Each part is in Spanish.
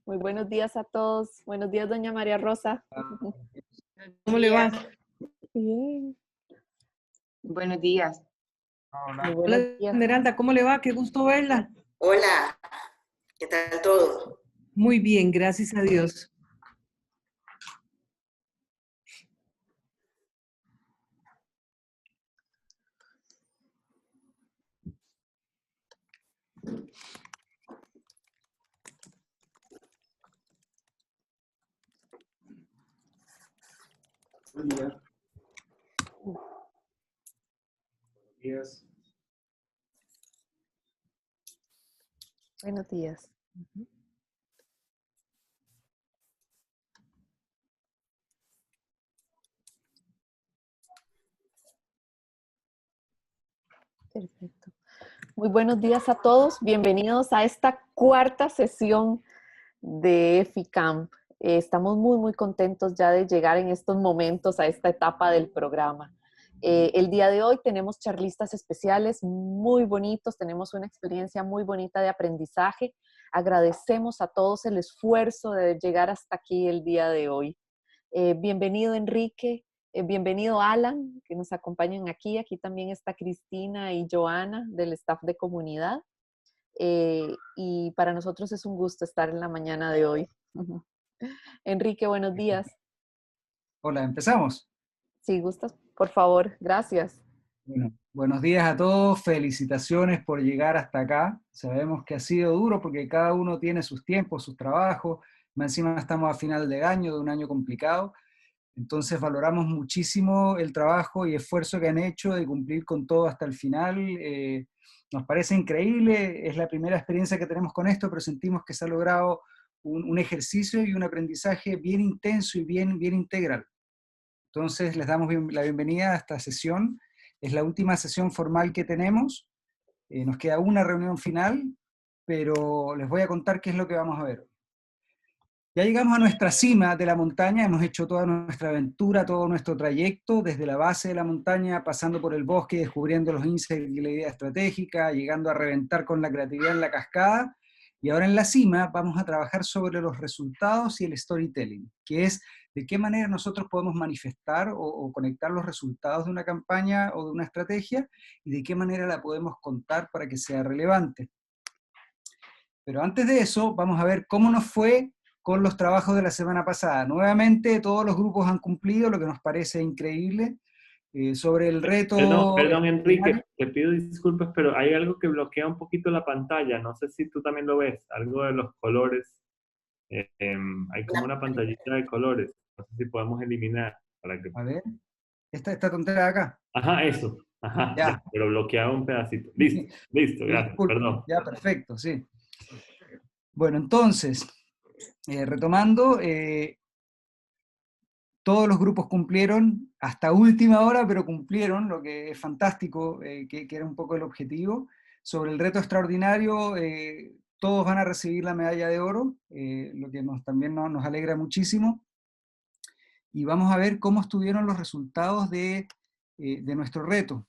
Muy buenos días a todos. Buenos días, doña María Rosa. ¿Cómo le va? Bien. Buenos días. Muy Hola, buenos días. Esmeralda, ¿cómo le va? Qué gusto verla. Hola, ¿qué tal todo? Muy bien, gracias a Dios. Buen día. Buenos días. Buenos días. Perfecto. Muy buenos días a todos. Bienvenidos a esta cuarta sesión de EFICAM. Estamos muy contentos ya de llegar en estos momentos a esta etapa del programa. El día de hoy tenemos charlistas especiales muy bonitos, tenemos una experiencia muy bonita de aprendizaje. Agradecemos a todos el esfuerzo de llegar hasta aquí el día de hoy. Bienvenido Enrique, bienvenido Alan, que nos acompañan aquí. Aquí también está Cristina y Joana del staff de comunidad. Y para nosotros es un gusto estar en la mañana de hoy. Enrique, buenos días. Hola, empezamos. Si gustas, por favor, gracias. Bueno, buenos días a todos, felicitaciones por llegar hasta acá. Sabemos que ha sido duro porque cada uno tiene sus tiempos, sus trabajos, más encima estamos a final de año, de un año complicado, entonces valoramos muchísimo el trabajo y esfuerzo que han hecho de cumplir con todo hasta el final. Nos parece increíble, es la primera experiencia que tenemos con esto, pero sentimos que se ha logrado un ejercicio y un aprendizaje bien intenso y bien integral. Entonces les damos la bienvenida a esta sesión. Es la última sesión formal que tenemos. Nos queda una reunión final, pero les voy a contar qué es lo que vamos a ver. Ya llegamos a nuestra cima de la montaña, hemos hecho toda nuestra aventura, todo nuestro trayecto, desde la base de la montaña, pasando por el bosque, descubriendo los insights de la idea estratégica, llegando a reventar con la creatividad en la cascada, y ahora en la cima vamos a trabajar sobre los resultados y el storytelling, que es de qué manera nosotros podemos manifestar o conectar los resultados de una campaña o de una estrategia, y de qué manera la podemos contar para que sea relevante. Pero antes de eso, vamos a ver cómo nos fue con los trabajos de la semana pasada. Nuevamente, todos los grupos han cumplido, lo que nos parece increíble. Sobre el reto... Perdón, Enrique, te pido disculpas, pero hay algo que bloquea un poquito la pantalla. No sé si tú también lo ves, algo de los colores. Hay como una pantallita de colores. No sé si podemos eliminar para que... A ver, esta tontera de acá. Ajá, eso. Ajá, Ya. ya, pero bloqueaba un pedacito. Listo, gracias, Disculpe. perdón. Ya, perfecto, sí. Bueno, entonces, retomando, todos los grupos cumplieron hasta última hora, pero cumplieron, lo que es fantástico, que era un poco el objetivo. Sobre el reto extraordinario, todos van a recibir la medalla de oro, lo que también nos alegra muchísimo. Y vamos a ver cómo estuvieron los resultados de nuestro reto.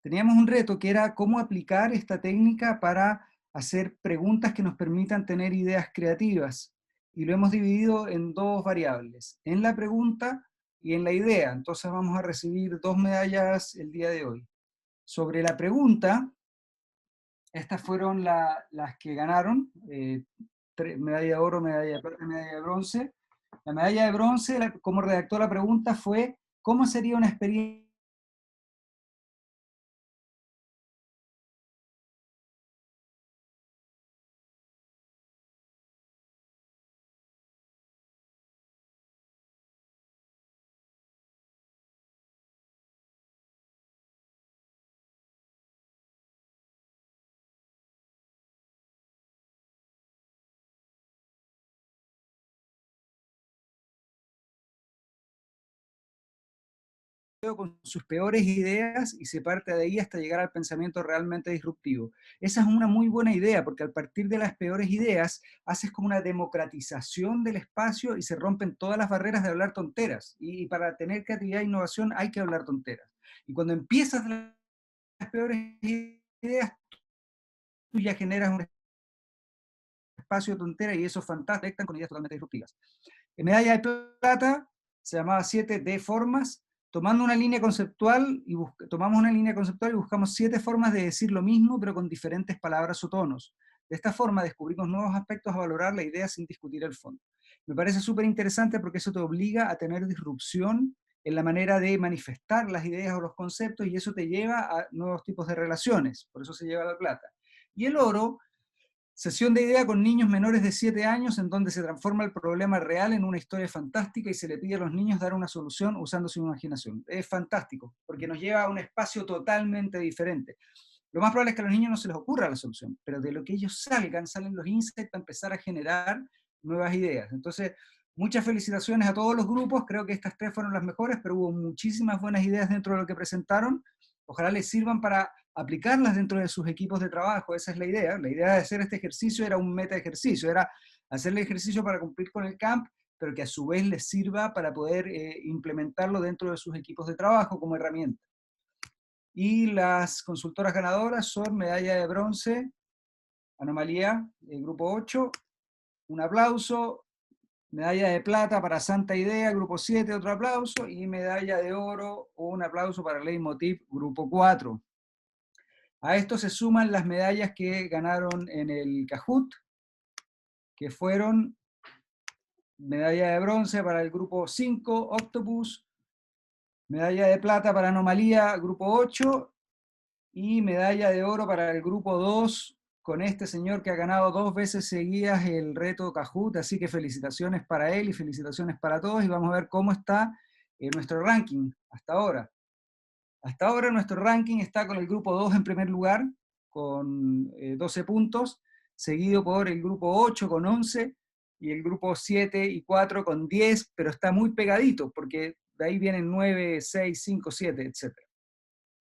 Teníamos un reto que era cómo aplicar esta técnica para hacer preguntas que nos permitan tener ideas creativas. Y lo hemos dividido en dos variables, en la pregunta y en la idea. Entonces vamos a recibir 2 medallas el día de hoy. Sobre la pregunta, estas fueron las que ganaron, medalla de oro, medalla de plata, medalla de bronce. La medalla de bronce, como redactó la pregunta, fue ¿cómo sería una experiencia con sus peores ideas y se parte de ahí hasta llegar al pensamiento realmente disruptivo? Esa es una muy buena idea, porque al partir de las peores ideas haces como una democratización del espacio y se rompen todas las barreras de hablar tonteras. Y para tener creatividad e innovación hay que hablar tonteras. Y cuando empiezas de las peores ideas, tú ya generas un espacio de tontera y eso es fantástico, conectan con ideas totalmente disruptivas. En medalla de plata se llamaba 7 de formas, tomando una línea conceptual tomamos una línea conceptual y buscamos 7 formas de decir lo mismo, pero con diferentes palabras o tonos. De esta forma descubrimos nuevos aspectos a valorar la idea sin discutir el fondo. Me parece súper interesante porque eso te obliga a tener disrupción en la manera de manifestar las ideas o los conceptos, y eso te lleva a nuevos tipos de relaciones, por eso se lleva la plata. Y el oro, sesión de idea con niños menores de 7 años, en donde se transforma el problema real en una historia fantástica y se le pide a los niños dar una solución usando su imaginación. Es fantástico, porque nos lleva a un espacio totalmente diferente. Lo más probable es que a los niños no se les ocurra la solución, pero de lo que ellos salen los insights para empezar a generar nuevas ideas. Entonces, muchas felicitaciones a todos los grupos, creo que estas 3 fueron las mejores, pero hubo muchísimas buenas ideas dentro de lo que presentaron. Ojalá les sirvan para aplicarlas dentro de sus equipos de trabajo, esa es la idea. La idea de hacer este ejercicio era un meta ejercicio, era hacer el ejercicio para cumplir con el camp, pero que a su vez les sirva para poder implementarlo dentro de sus equipos de trabajo como herramienta. Y las consultoras ganadoras son medalla de bronce, Anomalía, grupo 8, un aplauso. Medalla de plata para Santa Idea, grupo 7, otro aplauso, y medalla de oro, un aplauso para Leitmotiv, grupo 4. A esto se suman las medallas que ganaron en el Kahoot, que fueron medalla de bronce para el grupo 5, Octopus, medalla de plata para Anomalía, grupo 8, y medalla de oro para el grupo 2, con este señor que ha ganado 2 veces seguidas el reto Kahoot, así que felicitaciones para él y felicitaciones para todos, y vamos a ver cómo está nuestro ranking hasta ahora. Hasta ahora nuestro ranking está con el grupo 2 en primer lugar, con 12 puntos, seguido por el grupo 8 con 11, y el grupo 7 y 4 con 10, pero está muy pegadito, porque de ahí vienen 9, 6, 5, 7, etc.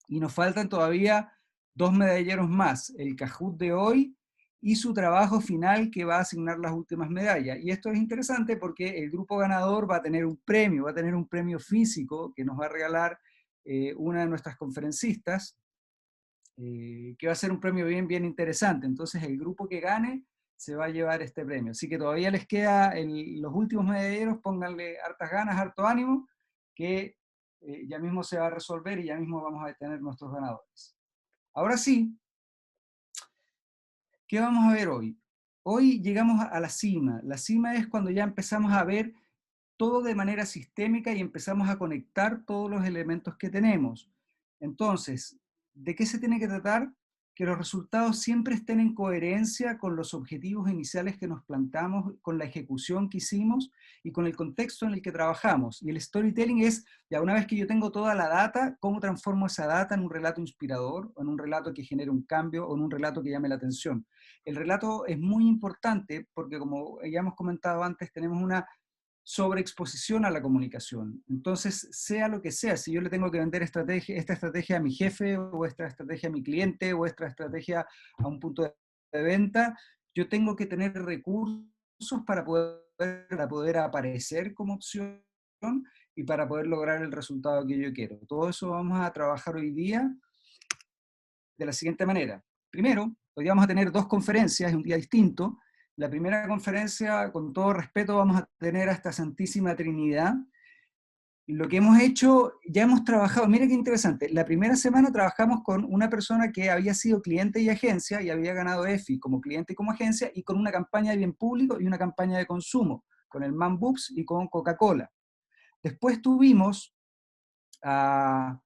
Y nos faltan todavía 2 medalleros más, el Kahoot de hoy y su trabajo final que va a asignar las últimas medallas. Y esto es interesante porque el grupo ganador va a tener un premio físico que nos va a regalar una de nuestras conferencistas, que va a ser un premio bien interesante. Entonces el grupo que gane se va a llevar este premio. Así que todavía les queda los últimos medalleros, pónganle hartas ganas, harto ánimo, que ya mismo se va a resolver y ya mismo vamos a tener nuestros ganadores. Ahora sí, ¿qué vamos a ver hoy? Hoy llegamos a la cima. La cima es cuando ya empezamos a ver todo de manera sistémica y empezamos a conectar todos los elementos que tenemos. Entonces, ¿de qué se tiene que tratar? Que los resultados siempre estén en coherencia con los objetivos iniciales que nos plantamos, con la ejecución que hicimos y con el contexto en el que trabajamos. Y el storytelling es, ya una vez que yo tengo toda la data, ¿cómo transformo esa data en un relato inspirador, o en un relato que genere un cambio, o en un relato que llame la atención? El relato es muy importante porque, como ya hemos comentado antes, tenemos una sobreexposición a la comunicación. Entonces, sea lo que sea, si yo le tengo que vender esta estrategia a mi jefe, o esta estrategia a mi cliente, o esta estrategia a un punto de venta, yo tengo que tener recursos para poder aparecer como opción y para poder lograr el resultado que yo quiero. Todo eso vamos a trabajar hoy día de la siguiente manera. Primero, hoy vamos a tener 2 conferencias, un día distinto. La primera conferencia, con todo respeto, vamos a tener a esta Santísima Trinidad. Lo que hemos hecho, ya hemos trabajado, mira qué interesante, la primera semana trabajamos con una persona que había sido cliente y agencia, y había ganado EFI como cliente y como agencia, y con una campaña de bien público y una campaña de consumo, con el Man Books y con Coca-Cola. Después tuvimos a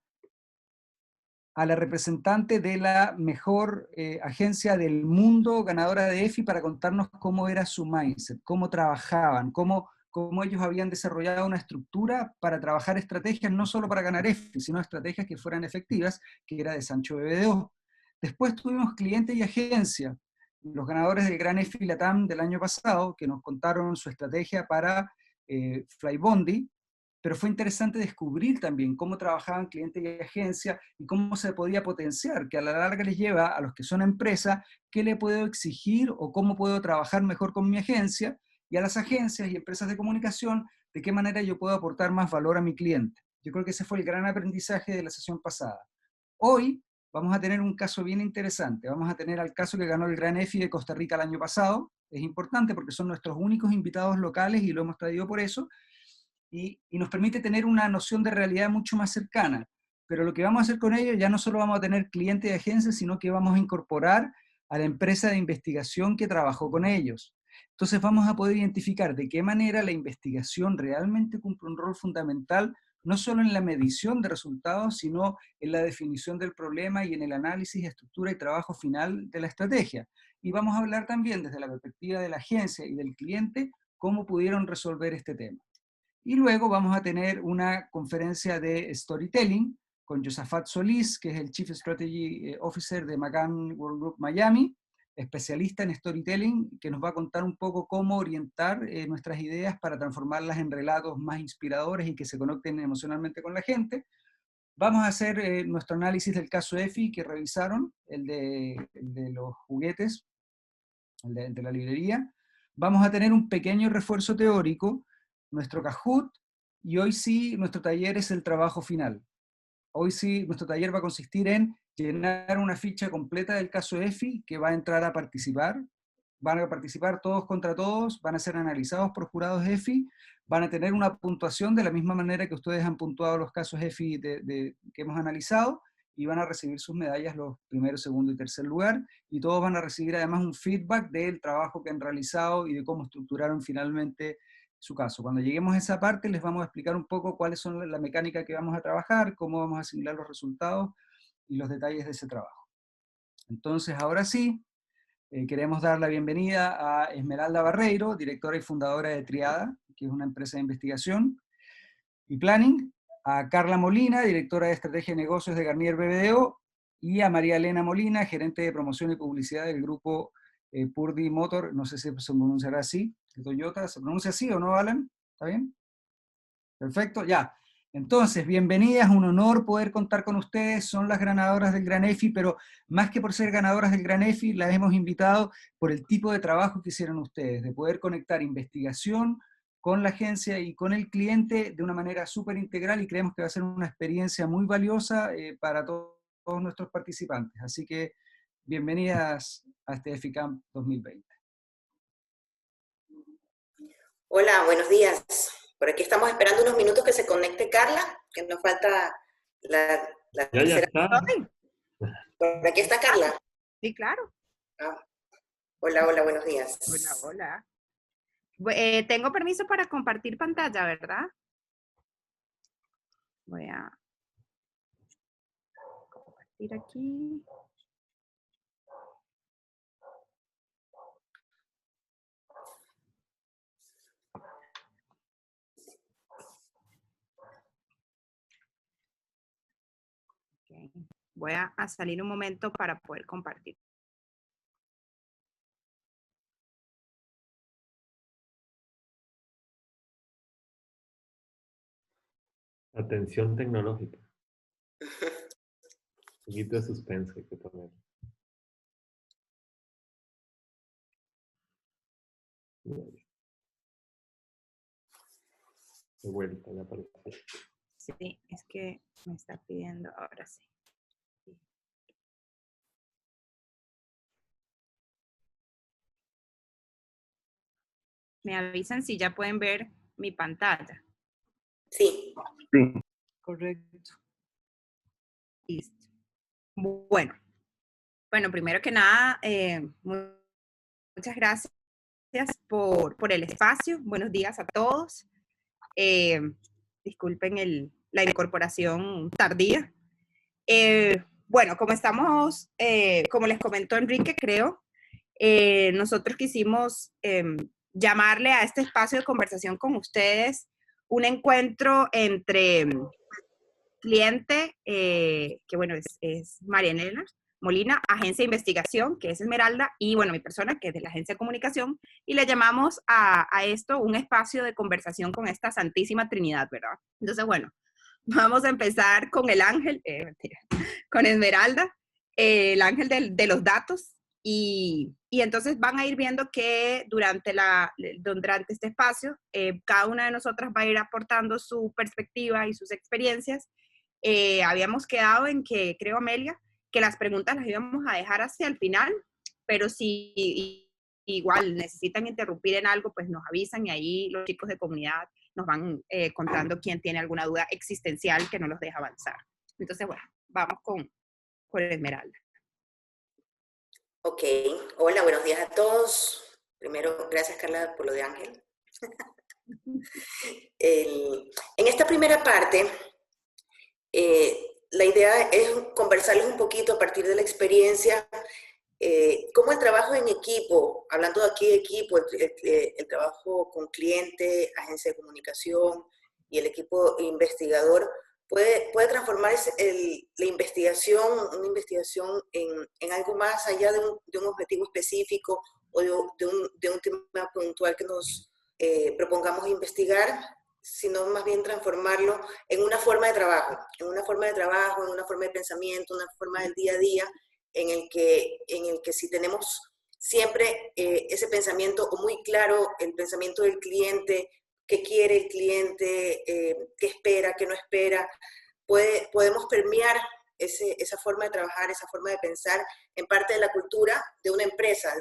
la representante de la mejor agencia del mundo, ganadora de EFI, para contarnos cómo era su mindset, cómo trabajaban, cómo ellos habían desarrollado una estructura para trabajar estrategias, no solo para ganar EFI, sino estrategias que fueran efectivas, que era de Sancho BBDO. Después tuvimos cliente y agencia, los ganadores del Gran EFI Latam del año pasado, que nos contaron su estrategia para Flybondi, pero fue interesante descubrir también cómo trabajaban cliente y agencia y cómo se podía potenciar, que a la larga les lleva a los que son empresa, qué le puedo exigir o cómo puedo trabajar mejor con mi agencia, y a las agencias y empresas de comunicación, de qué manera yo puedo aportar más valor a mi cliente. Yo creo que ese fue el gran aprendizaje de la sesión pasada. Hoy vamos a tener un caso bien interesante. Vamos a tener al caso que ganó el Gran EFI de Costa Rica el año pasado. Es importante porque son nuestros únicos invitados locales y lo hemos traído por eso. Y nos permite tener una noción de realidad mucho más cercana. Pero lo que vamos a hacer con ellos, ya no solo vamos a tener clientes de agencias, sino que vamos a incorporar a la empresa de investigación que trabajó con ellos. Entonces vamos a poder identificar de qué manera la investigación realmente cumple un rol fundamental, no solo en la medición de resultados, sino en la definición del problema y en el análisis, estructura y trabajo final de la estrategia. Y vamos a hablar también desde la perspectiva de la agencia y del cliente, cómo pudieron resolver este tema. Y luego vamos a tener una conferencia de storytelling con Josafat Solís, que es el Chief Strategy Officer de McCann World Group Miami, especialista en storytelling, que nos va a contar un poco cómo orientar nuestras ideas para transformarlas en relatos más inspiradores y que se conecten emocionalmente con la gente. Vamos a hacer nuestro análisis del caso EFI que revisaron, el de los juguetes, el de la librería. Vamos a tener un pequeño refuerzo teórico, nuestro Kahoot, y hoy sí nuestro taller es el trabajo final. Hoy sí nuestro taller va a consistir en llenar una ficha completa del caso EFI que va a entrar a participar. Van a participar todos contra todos, van a ser analizados por jurados EFI, van a tener una puntuación de la misma manera que ustedes han puntuado los casos EFI que hemos analizado, y van a recibir sus medallas los primero, segundo y tercer lugar, y todos van a recibir además un feedback del trabajo que han realizado y de cómo estructuraron finalmente su caso. Cuando lleguemos a esa parte les vamos a explicar un poco cuáles son la mecánica que vamos a trabajar, cómo vamos a asimilar los resultados y los detalles de ese trabajo. Entonces, ahora sí, queremos dar la bienvenida a Esmeralda Barreiro, directora y fundadora de Triada, que es una empresa de investigación y planning, a Carla Molina, directora de Estrategia de Negocios de Garnier BBDO, y a María Elena Molina, gerente de promoción y publicidad del grupo Purdy Motor, no sé si se pronunciará así, de Toyota. ¿Se pronuncia así o no, Alan? ¿Está bien? Perfecto, ya. Entonces, bienvenidas, un honor poder contar con ustedes, son las ganadoras del Gran EFI, pero más que por ser ganadoras del Gran EFI, las hemos invitado por el tipo de trabajo que hicieron ustedes, de poder conectar investigación con la agencia y con el cliente de una manera súper integral, y creemos que va a ser una experiencia muy valiosa para todos nuestros participantes. Así que, bienvenidas a este EFI Camp 2020. Hola, buenos días. Por aquí estamos esperando unos minutos que se conecte Carla, que nos falta la Ya tercera. está. Por aquí está Carla. Sí, claro. Ah, hola, hola, buenos días. Hola, hola. Tengo permiso para compartir pantalla, ¿verdad? Voy a compartir aquí. Okay. Voy a salir un momento para poder compartir. Atención tecnológica. Un poquito de suspenso hay que poner. De vuelta, ya aparece. Sí, es que me está pidiendo ahora sí. Me avisan si ya pueden ver mi pantalla. Sí. Correcto. Listo. Bueno, primero que nada, muchas gracias por el espacio. Buenos días a todos. Disculpen la incorporación tardía. Bueno, como les comentó Enrique, creo, nosotros quisimos llamarle a este espacio de conversación con ustedes un encuentro entre cliente, que bueno, es María Elena Molina, agencia de investigación, que es Esmeralda, y bueno, mi persona, que es de la agencia de comunicación, y le llamamos a esto un espacio de conversación con esta santísima trinidad, ¿verdad? Entonces, bueno, vamos a empezar con el ángel, con Esmeralda, el ángel de los datos, y entonces van a ir viendo que durante este espacio, cada una de nosotras va a ir aportando su perspectiva y sus experiencias. Habíamos quedado en que, creo, Amelia, que las preguntas las íbamos a dejar hacia el final, pero si igual necesitan interrumpir en algo, pues nos avisan y ahí los chicos de comunidad nos van contando quién tiene alguna duda existencial que no los deja avanzar. Entonces, bueno, vamos con Esmeralda. Ok, hola, buenos días a todos. Primero, gracias Carla por lo de Ángel. En esta primera parte, la idea es conversarles un poquito a partir de la experiencia, cómo el trabajo en equipo, hablando aquí de equipo, el trabajo con cliente, agencia de comunicación y el equipo investigador, puede transformar la investigación, una investigación en algo más allá de un objetivo específico o de un tema puntual que nos propongamos investigar, sino más bien transformarlo en una forma de trabajo, en una forma de pensamiento, una forma del día a día, en el que si tenemos siempre ese pensamiento o muy claro, el pensamiento del cliente, qué quiere el cliente, qué espera, qué no espera, podemos permear esa forma de trabajar, esa forma de pensar en parte de la cultura de una empresa,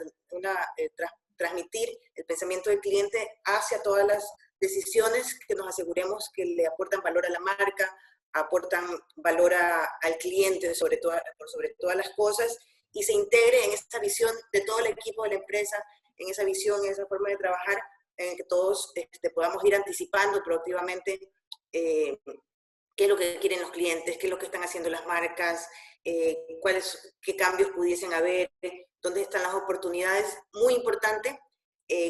transmitir el pensamiento del cliente hacia todas las decisiones que nos aseguremos que le aportan valor a la marca, aportan valor al cliente sobre todas las cosas, y se integre en esta visión de todo el equipo de la empresa, en esa visión, en esa forma de trabajar, en que todos podamos ir anticipando proactivamente qué es lo que quieren los clientes, qué es lo que están haciendo las marcas, qué cambios pudiesen haber, dónde están las oportunidades. Muy importante,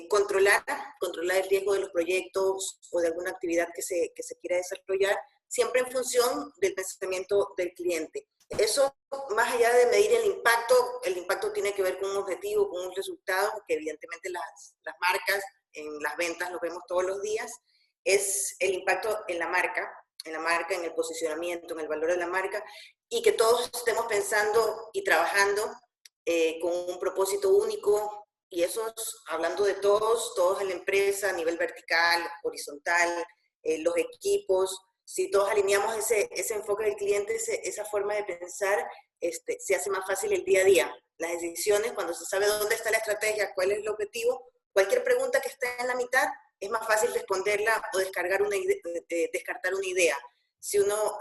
controlar el riesgo de los proyectos o de alguna actividad que se quiera desarrollar, siempre en función del pensamiento del cliente. Eso, más allá de medir el impacto tiene que ver con un objetivo, con un resultado, que evidentemente las marcas, en las ventas lo vemos todos los días, es el impacto en la marca, en el posicionamiento, en el valor de la marca, y que todos estemos pensando y trabajando con un propósito único, y eso es, hablando de todos en la empresa, a nivel vertical, horizontal, los equipos. Si todos alineamos ese enfoque del cliente, esa forma de pensar, se hace más fácil el día a día. Las decisiones, cuando se sabe dónde está la estrategia, cuál es el objetivo, cualquier pregunta que esté en la mitad, es más fácil responderla o descartar una idea.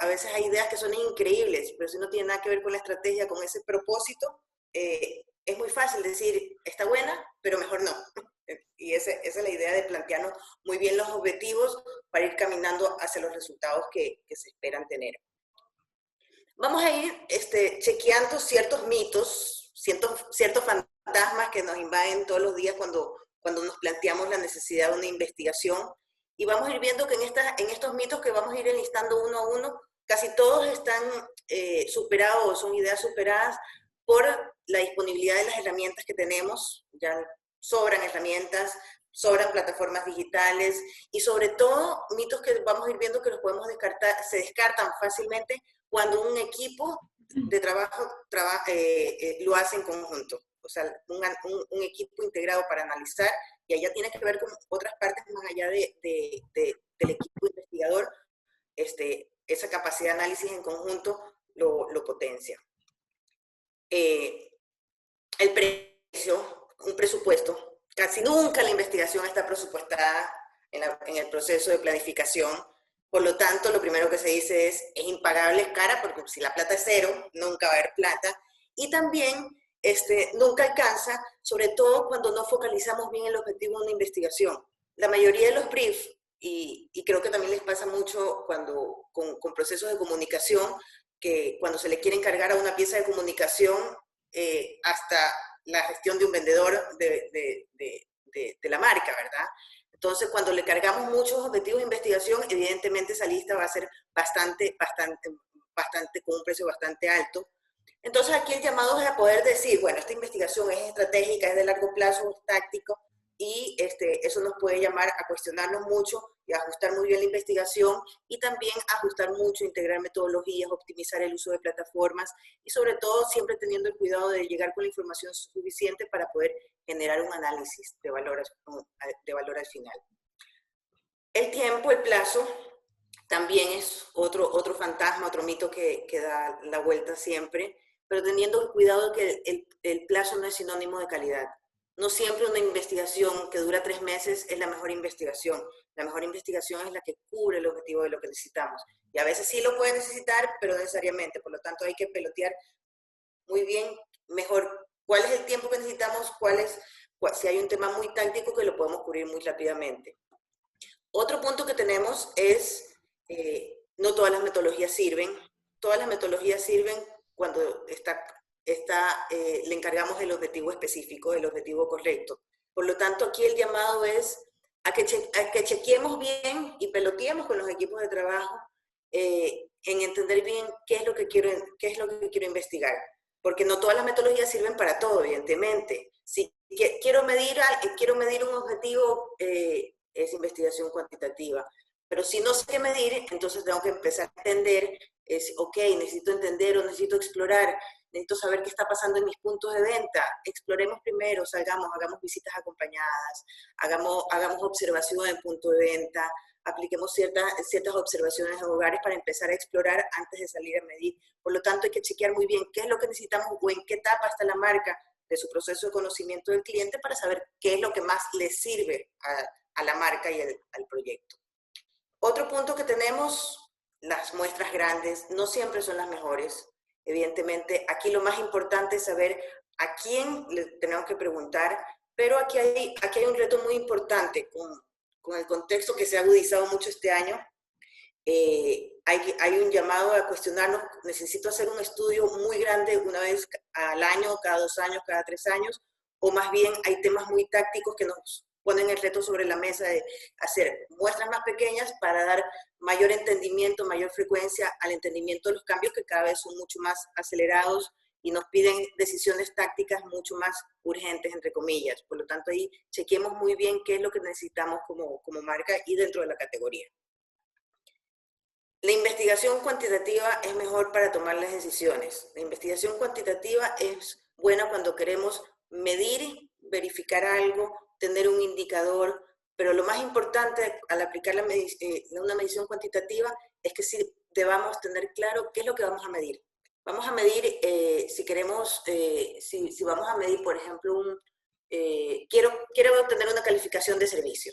A veces hay ideas que son increíbles, pero si no tiene nada que ver con la estrategia, con ese propósito, es muy fácil decir, está buena, pero mejor no. Y esa es la idea de plantearnos muy bien los objetivos para ir caminando hacia los resultados que se esperan tener. Vamos a ir chequeando ciertos mitos, ciertos fantasmas que nos invaden todos los días cuando nos planteamos la necesidad de una investigación. Y vamos a ir viendo que en estos mitos que vamos a ir enlistando uno a uno, casi todos están superados, son ideas superadas por la disponibilidad de las herramientas que tenemos. Ya sobran herramientas, sobran plataformas digitales, y sobre todo mitos que vamos a ir viendo que los podemos descartar, se descartan fácilmente cuando un equipo de trabajo lo hace en conjunto. O sea, un equipo integrado para analizar, y allá tiene que ver con otras partes más allá del equipo investigador. Esa capacidad de análisis en conjunto lo potencia. El precio, un presupuesto. Casi nunca la investigación está presupuestada en el proceso de planificación. Por lo tanto, lo primero que se dice es impagable, es cara, porque si la plata es cero, nunca va a haber plata. Y también nunca alcanza, sobre todo cuando no focalizamos bien el objetivo de una investigación. La mayoría de los briefs, y creo que también les pasa mucho con procesos de comunicación, que cuando se le quiere encargar a una pieza de comunicación, hasta la gestión de un vendedor de la marca, ¿verdad? Entonces, cuando le cargamos muchos objetivos de investigación, evidentemente esa lista va a ser bastante, con un precio bastante alto. Entonces, aquí el llamado es a poder decir, bueno, esta investigación es estratégica, es de largo plazo, es táctico, y eso nos puede llamar a cuestionarnos mucho y a ajustar muy bien la investigación, y también ajustar mucho, integrar metodologías, optimizar el uso de plataformas, y sobre todo siempre teniendo el cuidado de llegar con la información suficiente para poder generar un análisis de valor al final. El tiempo, el plazo, también es otro fantasma, otro mito que da la vuelta siempre. pero teniendo el cuidado de que el plazo no es sinónimo de calidad. No siempre una investigación que dura 3 meses es la mejor investigación. La mejor investigación es la que cubre el objetivo de lo que necesitamos. Y a veces sí lo puede necesitar, pero no necesariamente. Por lo tanto, hay que pelotear muy bien, mejor, cuál es el tiempo que necesitamos, si hay un tema muy táctico que lo podemos cubrir muy rápidamente. Otro punto que tenemos es, no todas las metodologías sirven. Todas las metodologías sirven cuando le encargamos el objetivo específico, el objetivo correcto. Por lo tanto, aquí el llamado es a que chequeemos bien y peloteemos con los equipos de trabajo en entender bien qué es lo que quiero investigar. Porque no todas las metodologías sirven para todo, evidentemente. Si quiero medir un objetivo, es investigación cuantitativa. Pero si no sé qué medir, entonces tengo que empezar a entender, ok, necesito entender o necesito explorar, necesito saber qué está pasando en mis puntos de venta. Exploremos primero, hagamos visitas acompañadas, hagamos observación en punto de venta, apliquemos ciertas observaciones en hogares para empezar a explorar antes de salir a medir. Por lo tanto, hay que chequear muy bien qué es lo que necesitamos o en qué etapa está la marca de su proceso de conocimiento del cliente para saber qué es lo que más le sirve a la marca y al proyecto. Otro punto que tenemos, las muestras grandes no siempre son las mejores. Evidentemente, aquí lo más importante es saber a quién le tenemos que preguntar, pero aquí hay un reto muy importante con el contexto que se ha agudizado mucho este año. Hay un llamado a cuestionarnos, necesito hacer un estudio muy grande una vez al año, cada 2 años, cada 3 años, o más bien hay temas muy tácticos que nos ponen el reto sobre la mesa de hacer muestras más pequeñas para dar mayor entendimiento, mayor frecuencia al entendimiento de los cambios que cada vez son mucho más acelerados y nos piden decisiones tácticas mucho más urgentes, entre comillas. Por lo tanto, ahí chequemos muy bien qué es lo que necesitamos como marca y dentro de la categoría. La investigación cuantitativa es mejor para tomar las decisiones. La investigación cuantitativa es buena cuando queremos medir, verificar algo, tener un indicador, pero lo más importante al aplicar una medición cuantitativa es que sí debamos tener claro qué es lo que vamos a medir. Vamos a medir, si vamos a medir, por ejemplo, quiero obtener una calificación de servicio.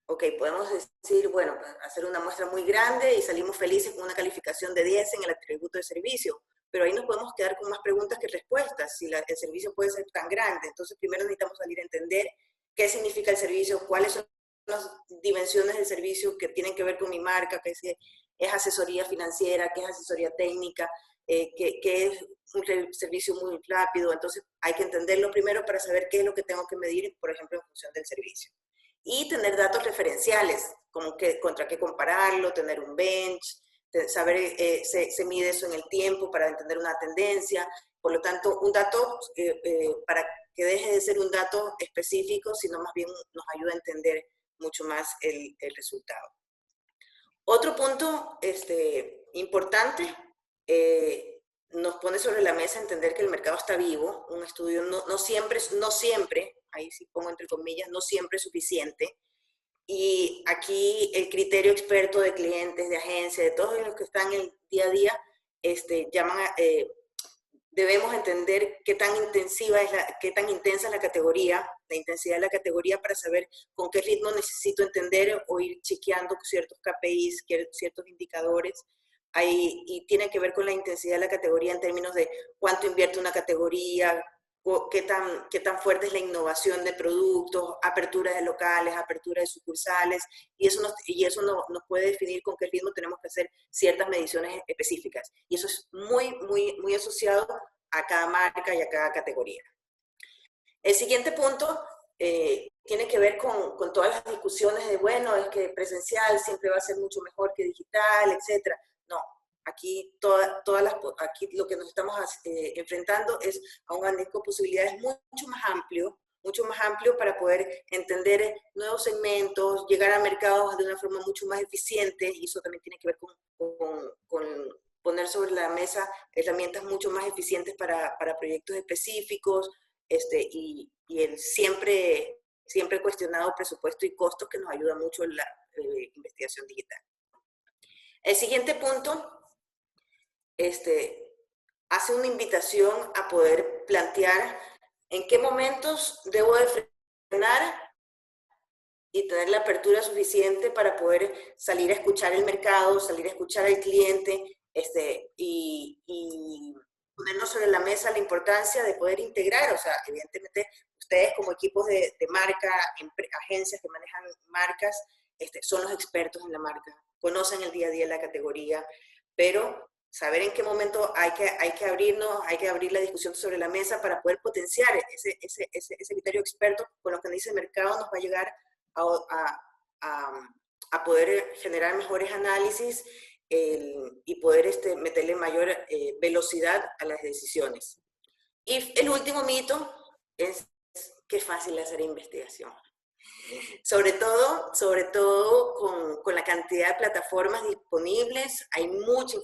Ok, podemos decir, bueno, hacer una muestra muy grande y salimos felices con una calificación de 10 en el atributo de servicio, pero ahí nos podemos quedar con más preguntas que respuestas, si el servicio puede ser tan grande. Entonces, primero necesitamos salir a entender qué significa el servicio, cuáles son las dimensiones del servicio que tienen que ver con mi marca, que es asesoría financiera, que es asesoría técnica, que es un servicio muy rápido. Entonces, hay que entenderlo primero para saber qué es lo que tengo que medir, por ejemplo, en función del servicio. Y tener datos referenciales, como contra qué compararlo, tener un bench, saber, se mide eso en el tiempo para entender una tendencia. Por lo tanto, un dato, para que deje de ser un dato específico, sino más bien nos ayuda a entender mucho más el resultado. Otro punto importante, nos pone sobre la mesa entender que el mercado está vivo. Un estudio no siempre, ahí sí pongo entre comillas, no siempre es suficiente. Y aquí el criterio experto de clientes, de agencias, de todos los que están en el día a día, debemos entender qué tan intensa es la categoría, la intensidad de la categoría para saber con qué ritmo necesito entender o ir chequeando ciertos KPIs, ciertos indicadores. Y tiene que ver con la intensidad de la categoría en términos de cuánto invierte una categoría, qué tan fuerte es la innovación de productos, apertura de locales, apertura de sucursales, y eso nos puede definir con qué ritmo tenemos que hacer ciertas mediciones específicas. Y eso es muy, muy, muy asociado a cada marca y a cada categoría. El siguiente punto tiene que ver con todas las discusiones de, bueno, es que presencial siempre va a ser mucho mejor que digital, etc. No. Aquí, aquí lo que nos estamos enfrentando es a un abanico de posibilidades mucho más amplio para poder entender nuevos segmentos, llegar a mercados de una forma mucho más eficiente, y eso también tiene que ver con poner sobre la mesa herramientas mucho más eficientes para proyectos específicos, y el siempre cuestionado presupuesto y costos que nos ayuda mucho en la investigación digital. El siguiente punto, hace una invitación a poder plantear en qué momentos debo de frenar y tener la apertura suficiente para poder salir a escuchar el mercado, salir a escuchar al cliente, y ponernos sobre la mesa la importancia de poder integrar. O sea, evidentemente ustedes como equipos de marca, agencias que manejan marcas, son los expertos en la marca, conocen el día a día de la categoría, pero saber en qué momento hay que abrirnos, hay que abrir la discusión sobre la mesa para poder potenciar ese criterio experto con lo que dice el mercado, nos va a llegar a poder generar mejores análisis y poder meterle mayor velocidad a las decisiones. Y el último mito es que es fácil hacer investigación. Sobre todo con la cantidad de plataformas disponibles. Hay muchas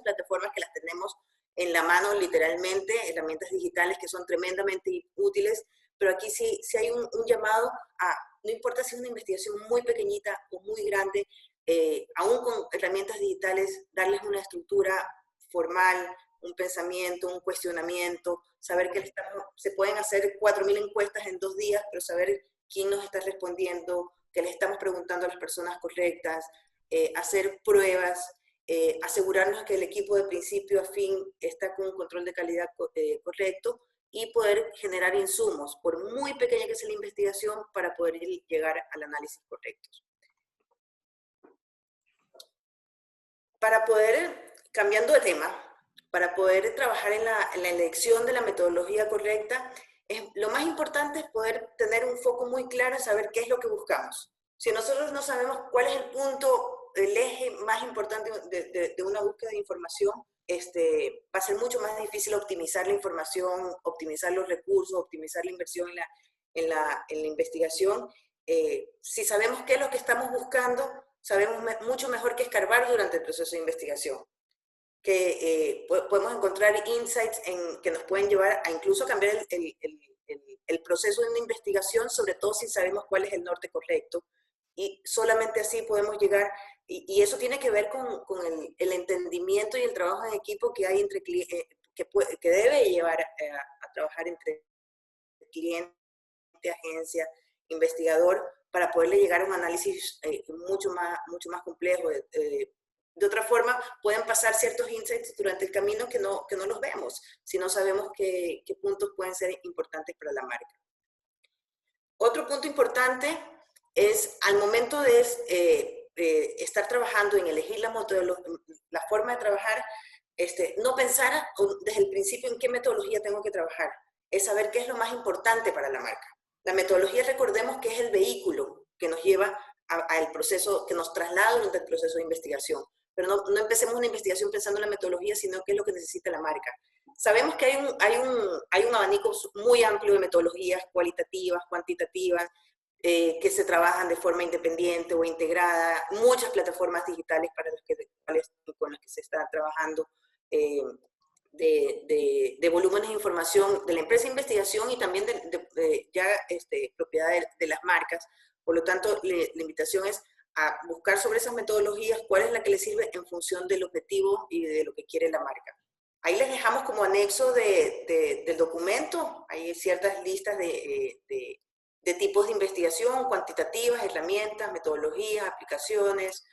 plataformas que las tenemos en la mano literalmente, herramientas digitales que son tremendamente útiles, pero aquí sí hay un llamado a, no importa si es una investigación muy pequeñita o muy grande, aún con herramientas digitales, darles una estructura formal, un pensamiento, un cuestionamiento, saber que se pueden hacer 4.000 encuestas en 2 días, pero saber quién nos está respondiendo, que le estamos preguntando a las personas correctas, hacer pruebas, asegurarnos que el equipo de principio a fin está con un control de calidad correcto y poder generar insumos, por muy pequeña que sea la investigación, para poder llegar al análisis correcto. Para poder, cambiando de tema, para poder trabajar en la elección de la metodología correcta, lo más importante es poder tener un foco muy claro en saber qué es lo que buscamos. Si nosotros no sabemos cuál es el punto, el eje más importante de una búsqueda de información, va a ser mucho más difícil optimizar la información, optimizar los recursos, optimizar la inversión en la investigación. Si sabemos qué es lo que estamos buscando, sabemos mucho mejor qué escarbar durante el proceso de investigación. Que podemos encontrar insights que nos pueden llevar a incluso cambiar el proceso de una investigación, sobre todo si sabemos cuál es el norte correcto. Y solamente así podemos llegar, y eso tiene que ver con el entendimiento y el trabajo en equipo que hay entre que debe llevar a trabajar entre cliente, agencia, investigador, para poderle llegar a un análisis mucho más complejo. De otra forma, pueden pasar ciertos insights durante el camino que no los vemos, si no sabemos qué puntos pueden ser importantes para la marca. Otro punto importante es, al momento de estar trabajando en elegir la forma de trabajar, no pensar desde el principio en qué metodología tengo que trabajar, es saber qué es lo más importante para la marca. La metodología, recordemos que es el vehículo que nos lleva al proceso, que nos traslada durante el proceso de investigación. Pero no empecemos una investigación pensando en la metodología, sino qué es lo que necesita la marca. Sabemos que hay un abanico muy amplio de metodologías cualitativas, cuantitativas, que se trabajan de forma independiente o integrada, muchas plataformas digitales con las que se está trabajando, de volúmenes de información de la empresa de investigación y también propiedad de las marcas. Por lo tanto, la invitación es a buscar sobre esas metodologías cuál es la que les sirve en función del objetivo y de lo que quiere la marca. Ahí les dejamos como anexo del documento, hay ciertas listas de tipos de investigación, cuantitativas, herramientas, metodologías, aplicaciones,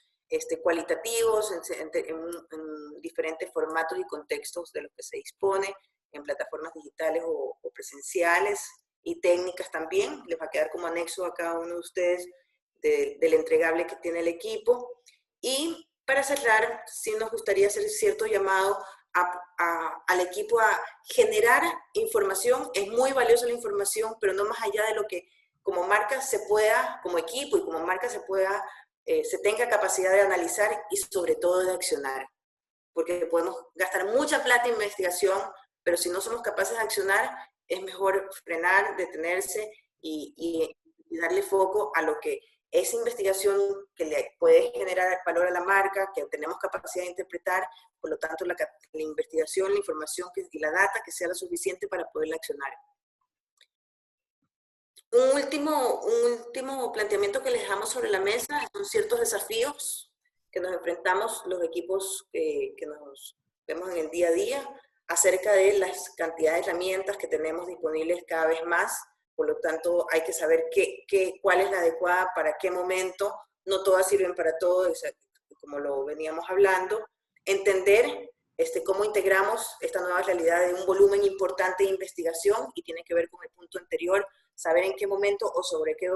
cualitativos, en diferentes formatos y contextos de los que se dispone, en plataformas digitales o presenciales, y técnicas también. Les va a quedar como anexo a cada uno de ustedes del entregable que tiene el equipo. Y para cerrar, sí nos gustaría hacer cierto llamado al equipo a generar información. Es muy valiosa la información, pero no más allá de lo que como marca se pueda, como equipo y como marca se tenga capacidad de analizar y sobre todo de accionar. Porque podemos gastar mucha plata en investigación, pero si no somos capaces de accionar, es mejor frenar, detenerse y darle foco a lo que esa investigación que le puede generar valor a la marca, que tenemos capacidad de interpretar, por lo tanto la investigación, la información y la data que sea lo suficiente para poderla accionar. Un último planteamiento que les dejamos sobre la mesa son ciertos desafíos que nos enfrentamos los equipos que nos vemos en el día a día. acerca de las cantidades de herramientas que tenemos disponibles cada vez más. Por lo tanto, hay que saber cuál es la adecuada para qué momento. No todas sirven para todo, como lo veníamos hablando. Entender cómo integramos esta nueva realidad de un volumen importante de investigación, y tiene que ver con el punto anterior, saber en qué momento o sobre qué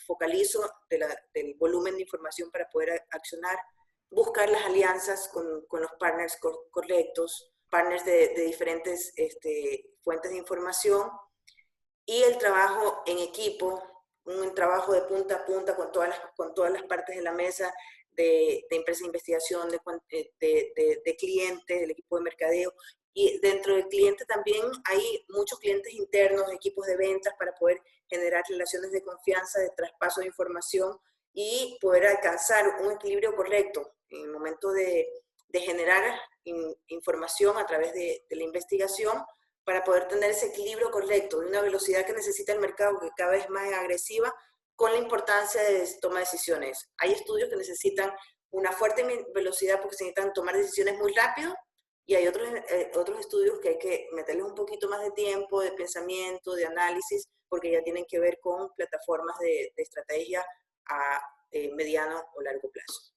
focalizo del volumen de información para poder accionar, buscar las alianzas con los partners correctos, partners de diferentes fuentes de información, y el trabajo en equipo, un trabajo de punta a punta con todas las partes de la mesa, de empresa de investigación, de clientes, del equipo de mercadeo. Y dentro del cliente también hay muchos clientes internos, equipos de ventas, para poder generar relaciones de confianza, de traspaso de información y poder alcanzar un equilibrio correcto en el momento de generar información a través de la investigación, para poder tener ese equilibrio correcto de una velocidad que necesita el mercado, que cada vez más agresiva, con la importancia de toma de decisiones. Hay estudios que necesitan una fuerte velocidad porque se necesitan tomar decisiones muy rápido, y hay otros estudios que hay que meterles un poquito más de tiempo, de pensamiento, de análisis, porque ya tienen que ver con plataformas de estrategia a mediano o largo plazo.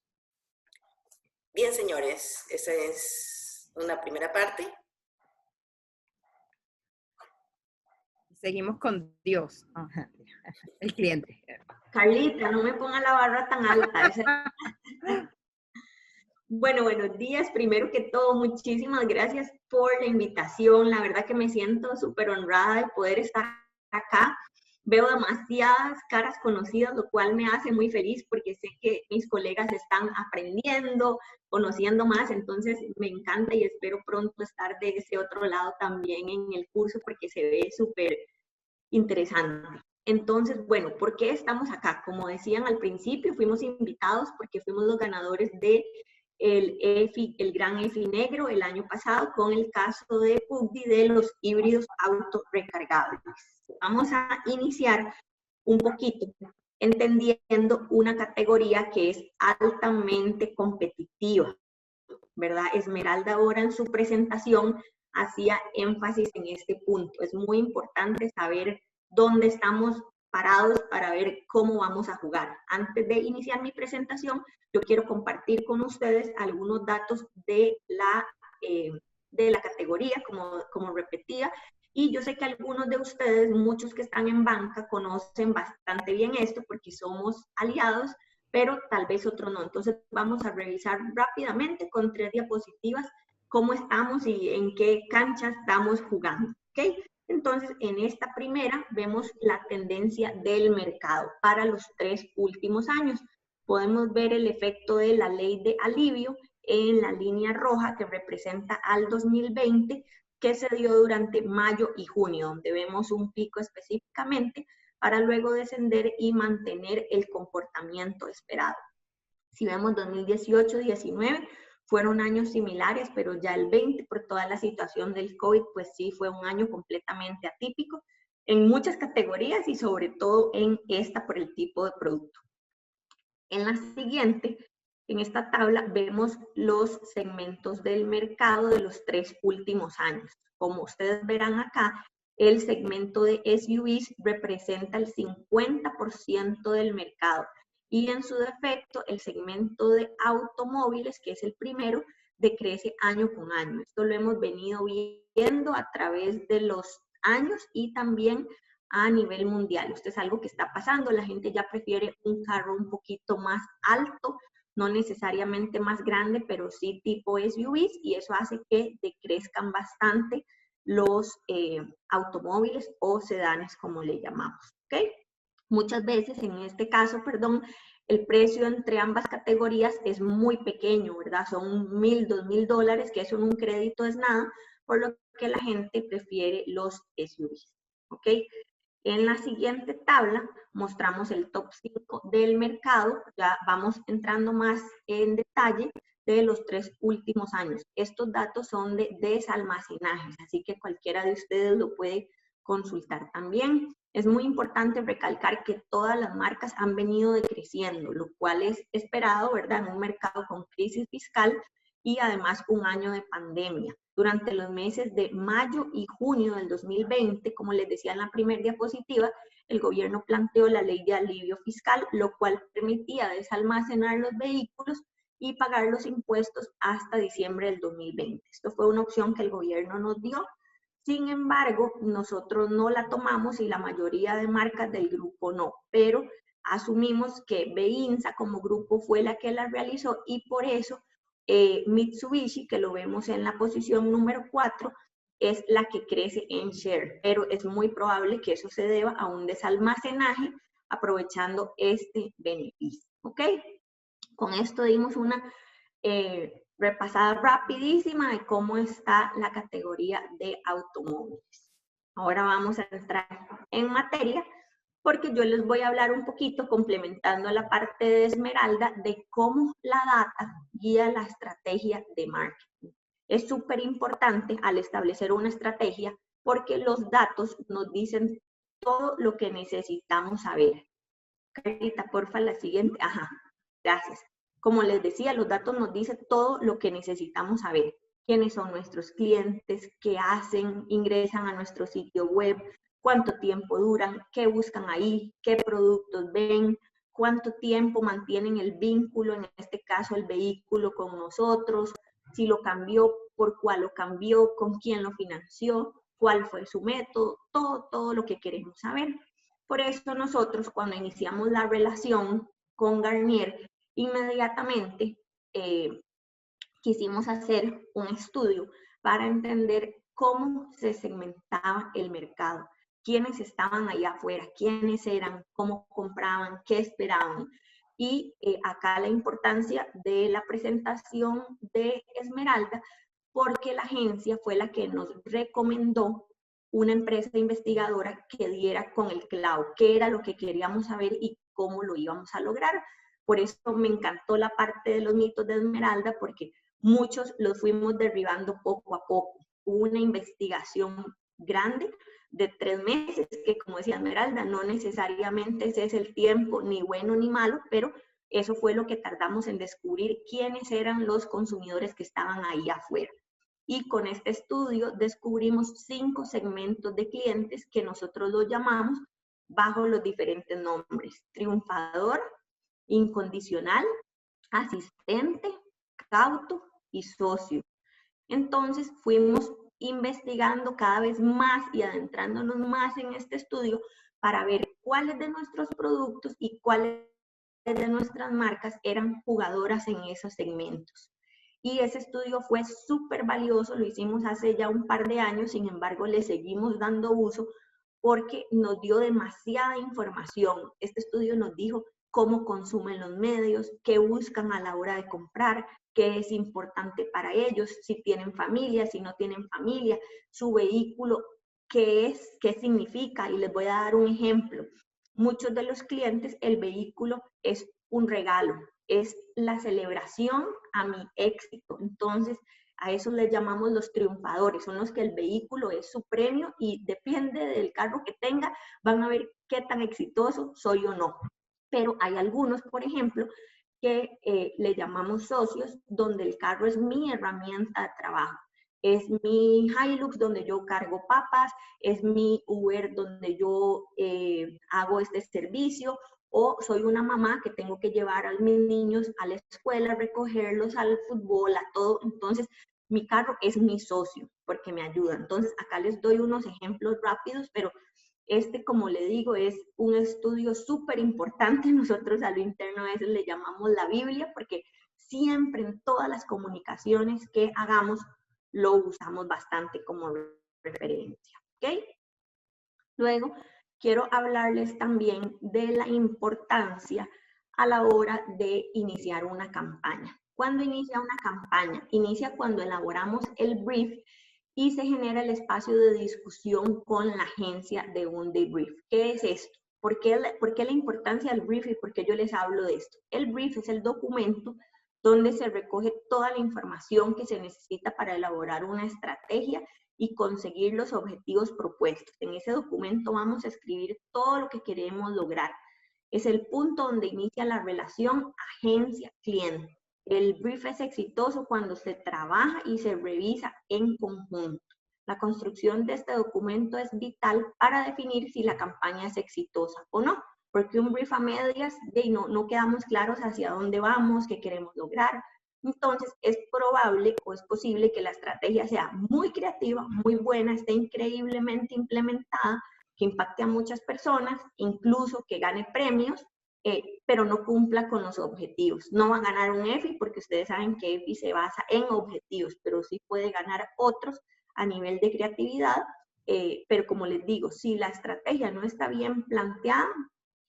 Bien, señores, esa es una primera parte. Seguimos con Dios, el cliente. Carlita, no me ponga la barra tan alta. Bueno, buenos días. Primero que todo, muchísimas gracias por la invitación. La verdad que me siento súper honrada de poder estar acá. Veo demasiadas caras conocidas, lo cual me hace muy feliz porque sé que mis colegas están aprendiendo, conociendo más, entonces me encanta y espero pronto estar de ese otro lado también en el curso porque se ve súper interesante. Entonces, bueno, ¿por qué estamos acá? Como decían al principio, fuimos invitados porque fuimos los ganadores de el Gran EFI Negro el año pasado con el caso de PUBG de los híbridos autorrecargables. Vamos a iniciar un poquito entendiendo una categoría que es altamente competitiva, ¿verdad? Esmeralda ahora en su presentación hacía énfasis en este punto. Es muy importante saber dónde estamos parados para ver cómo vamos a jugar. Antes de iniciar mi presentación, yo quiero compartir con ustedes algunos datos de la categoría, como repetía, y yo sé que algunos de ustedes, muchos que están en banca, conocen bastante bien esto porque somos aliados, pero tal vez otros no. Entonces vamos a revisar rápidamente con 3 diapositivas cómo estamos y en qué cancha estamos jugando, ¿ok? Entonces, en esta primera vemos la tendencia del mercado para los 3 últimos años. Podemos ver el efecto de la ley de alivio en la línea roja que representa al 2020, que se dio durante mayo y junio, donde vemos un pico específicamente para luego descender y mantener el comportamiento esperado. Si vemos 2018-19, fueron años similares, pero ya el 20, por toda la situación del COVID, pues sí fue un año completamente atípico en muchas categorías y sobre todo en esta por el tipo de producto. En la siguiente, en esta tabla, vemos los segmentos del mercado de los 3 últimos años. Como ustedes verán acá, el segmento de SUVs representa el 50% del mercado. Y en su defecto, el segmento de automóviles, que es el primero, decrece año con año. Esto lo hemos venido viendo a través de los años y también a nivel mundial. Esto es algo que está pasando. La gente ya prefiere un carro un poquito más alto, no necesariamente más grande, pero sí tipo SUVs, y eso hace que decrezcan bastante los automóviles o sedanes, como le llamamos, ¿ok? Muchas veces, en este caso, perdón, el precio entre ambas categorías es muy pequeño, ¿verdad? Son $1,000, $2,000, que eso en un crédito es nada, por lo que la gente prefiere los SUVs, ¿ok? En la siguiente tabla mostramos el top 5 del mercado, ya vamos entrando más en detalle de los 3 últimos años. Estos datos son de desalmacenajes, así que cualquiera de ustedes lo puede consultar también. Es muy importante recalcar que todas las marcas han venido decreciendo, lo cual es esperado, ¿verdad? En un mercado con crisis fiscal y además un año de pandemia. Durante los meses de mayo y junio del 2020, como les decía en la primera diapositiva, el gobierno planteó la ley de alivio fiscal, lo cual permitía desalmacenar los vehículos y pagar los impuestos hasta diciembre del 2020. Esto fue una opción que el gobierno nos dio. Sin embargo, nosotros no la tomamos y la mayoría de marcas del grupo no, pero asumimos que BEINSA como grupo fue la que la realizó y por eso Mitsubishi, que lo vemos en la posición número 4, es la que crece en share, pero es muy probable que eso se deba a un desalmacenaje aprovechando este beneficio, ¿ok? Con esto dimos una repasada rapidísima de cómo está la categoría de automóviles. Ahora vamos a entrar en materia porque yo les voy a hablar un poquito, complementando la parte de Esmeralda, de cómo la data guía la estrategia de marketing. Es súper importante al establecer una estrategia porque los datos nos dicen todo lo que necesitamos saber. Carita, porfa, la siguiente. Ajá, gracias. Como les decía, los datos nos dicen todo lo que necesitamos saber. Quiénes son nuestros clientes, qué hacen, ingresan a nuestro sitio web, cuánto tiempo duran, qué buscan ahí, qué productos ven, cuánto tiempo mantienen el vínculo, en este caso el vehículo con nosotros, si lo cambió, por cuál lo cambió, con quién lo financió, cuál fue su método, todo lo que queremos saber. Por eso nosotros cuando iniciamos la relación con Garnier, inmediatamente quisimos hacer un estudio para entender cómo se segmentaba el mercado, quiénes estaban allá afuera, quiénes eran, cómo compraban, qué esperaban. Y acá la importancia de la presentación de Esmeralda, porque la agencia fue la que nos recomendó una empresa investigadora que diera con el clavo, qué era lo que queríamos saber y cómo lo íbamos a lograr. Por eso me encantó la parte de los mitos de Esmeralda, porque muchos los fuimos derribando poco a poco. Hubo una investigación grande de 3 meses, que como decía Esmeralda, no necesariamente ese es el tiempo ni bueno ni malo, pero eso fue lo que tardamos en descubrir quiénes eran los consumidores que estaban ahí afuera. Y con este estudio descubrimos 5 segmentos de clientes que nosotros los llamamos bajo los diferentes nombres: triunfador, incondicional, asistente, cauto y socio. Entonces fuimos investigando cada vez más y adentrándonos más en este estudio para ver cuáles de nuestros productos y cuáles de nuestras marcas eran jugadoras en esos segmentos. Y ese estudio fue súper valioso, lo hicimos hace ya un par de años, sin embargo le seguimos dando uso porque nos dio demasiada información. Este estudio nos dijo cómo consumen los medios, qué buscan a la hora de comprar, qué es importante para ellos, si tienen familia, si no tienen familia, su vehículo, qué es, qué significa. Y les voy a dar un ejemplo. Muchos de los clientes, el vehículo es un regalo, es la celebración a mi éxito. Entonces, a eso les llamamos los triunfadores, son los que el vehículo es su premio y depende del carro que tenga, van a ver qué tan exitoso soy o no. Pero hay algunos, por ejemplo, que le llamamos socios, donde el carro es mi herramienta de trabajo. Es mi Hilux donde yo cargo papas, es mi Uber donde yo hago este servicio, o soy una mamá que tengo que llevar a mis niños a la escuela, recogerlos al fútbol, a todo. Entonces, mi carro es mi socio porque me ayuda. Entonces, acá les doy unos ejemplos rápidos, pero este, como le digo, es un estudio súper importante. Nosotros a lo interno a veces le llamamos la Biblia porque siempre en todas las comunicaciones que hagamos lo usamos bastante como referencia, ¿ok? Luego, quiero hablarles también de la importancia a la hora de iniciar una campaña. ¿Cuándo inicia una campaña? Inicia cuando elaboramos el brief y se genera el espacio de discusión con la agencia de un debrief. ¿Qué es esto? ¿Por qué la importancia del brief y por qué yo les hablo de esto? El brief es el documento donde se recoge toda la información que se necesita para elaborar una estrategia y conseguir los objetivos propuestos. En ese documento vamos a escribir todo lo que queremos lograr. Es el punto donde inicia la relación agencia-cliente. El brief es exitoso cuando se trabaja y se revisa en conjunto. La construcción de este documento es vital para definir si la campaña es exitosa o no, porque un brief a medias no quedamos claros hacia dónde vamos, qué queremos lograr. Entonces es probable o es posible que la estrategia sea muy creativa, muy buena, esté increíblemente implementada, que impacte a muchas personas, incluso que gane premios, pero no cumpla con los objetivos. No va a ganar un EFI porque ustedes saben que EFI se basa en objetivos, pero sí puede ganar otros a nivel de creatividad, pero como les digo, si la estrategia no está bien planteada,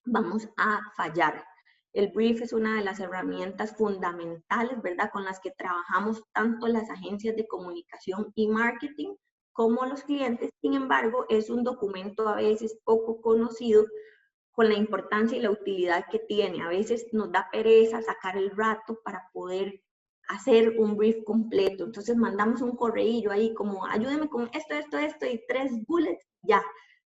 vamos a fallar. El brief es una de las herramientas fundamentales, ¿verdad?, con las que trabajamos tanto las agencias de comunicación y marketing como los clientes. Sin embargo, es un documento a veces poco conocido con la importancia y la utilidad que tiene. A veces nos da pereza sacar el rato para poder hacer un brief completo. Entonces mandamos un correillo ahí como, ayúdeme con esto y 3 bullets, ya.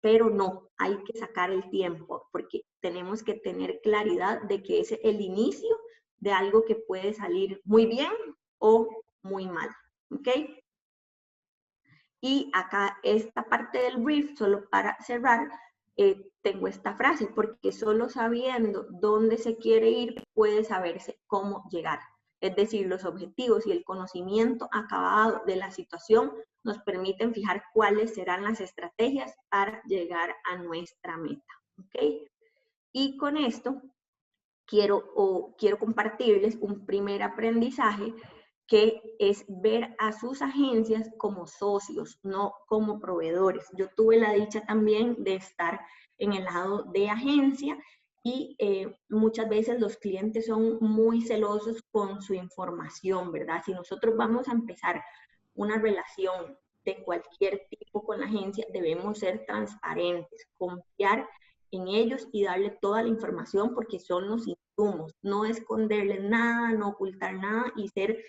Pero no, hay que sacar el tiempo porque tenemos que tener claridad de que es el inicio de algo que puede salir muy bien o muy mal, ¿ok? Y acá esta parte del brief, solo para cerrar, tengo esta frase, porque solo sabiendo dónde se quiere ir puede saberse cómo llegar. Es decir, los objetivos y el conocimiento acabado de la situación nos permiten fijar cuáles serán las estrategias para llegar a nuestra meta, ¿ok? Y con esto quiero compartirles un primer aprendizaje que es ver a sus agencias como socios, no como proveedores. Yo tuve la dicha también de estar en el lado de agencia y muchas veces los clientes son muy celosos con su información, ¿verdad? Si nosotros vamos a empezar una relación de cualquier tipo con la agencia, debemos ser transparentes, confiar en ellos y darle toda la información porque son los insumos, no esconderles nada, no ocultar nada y ser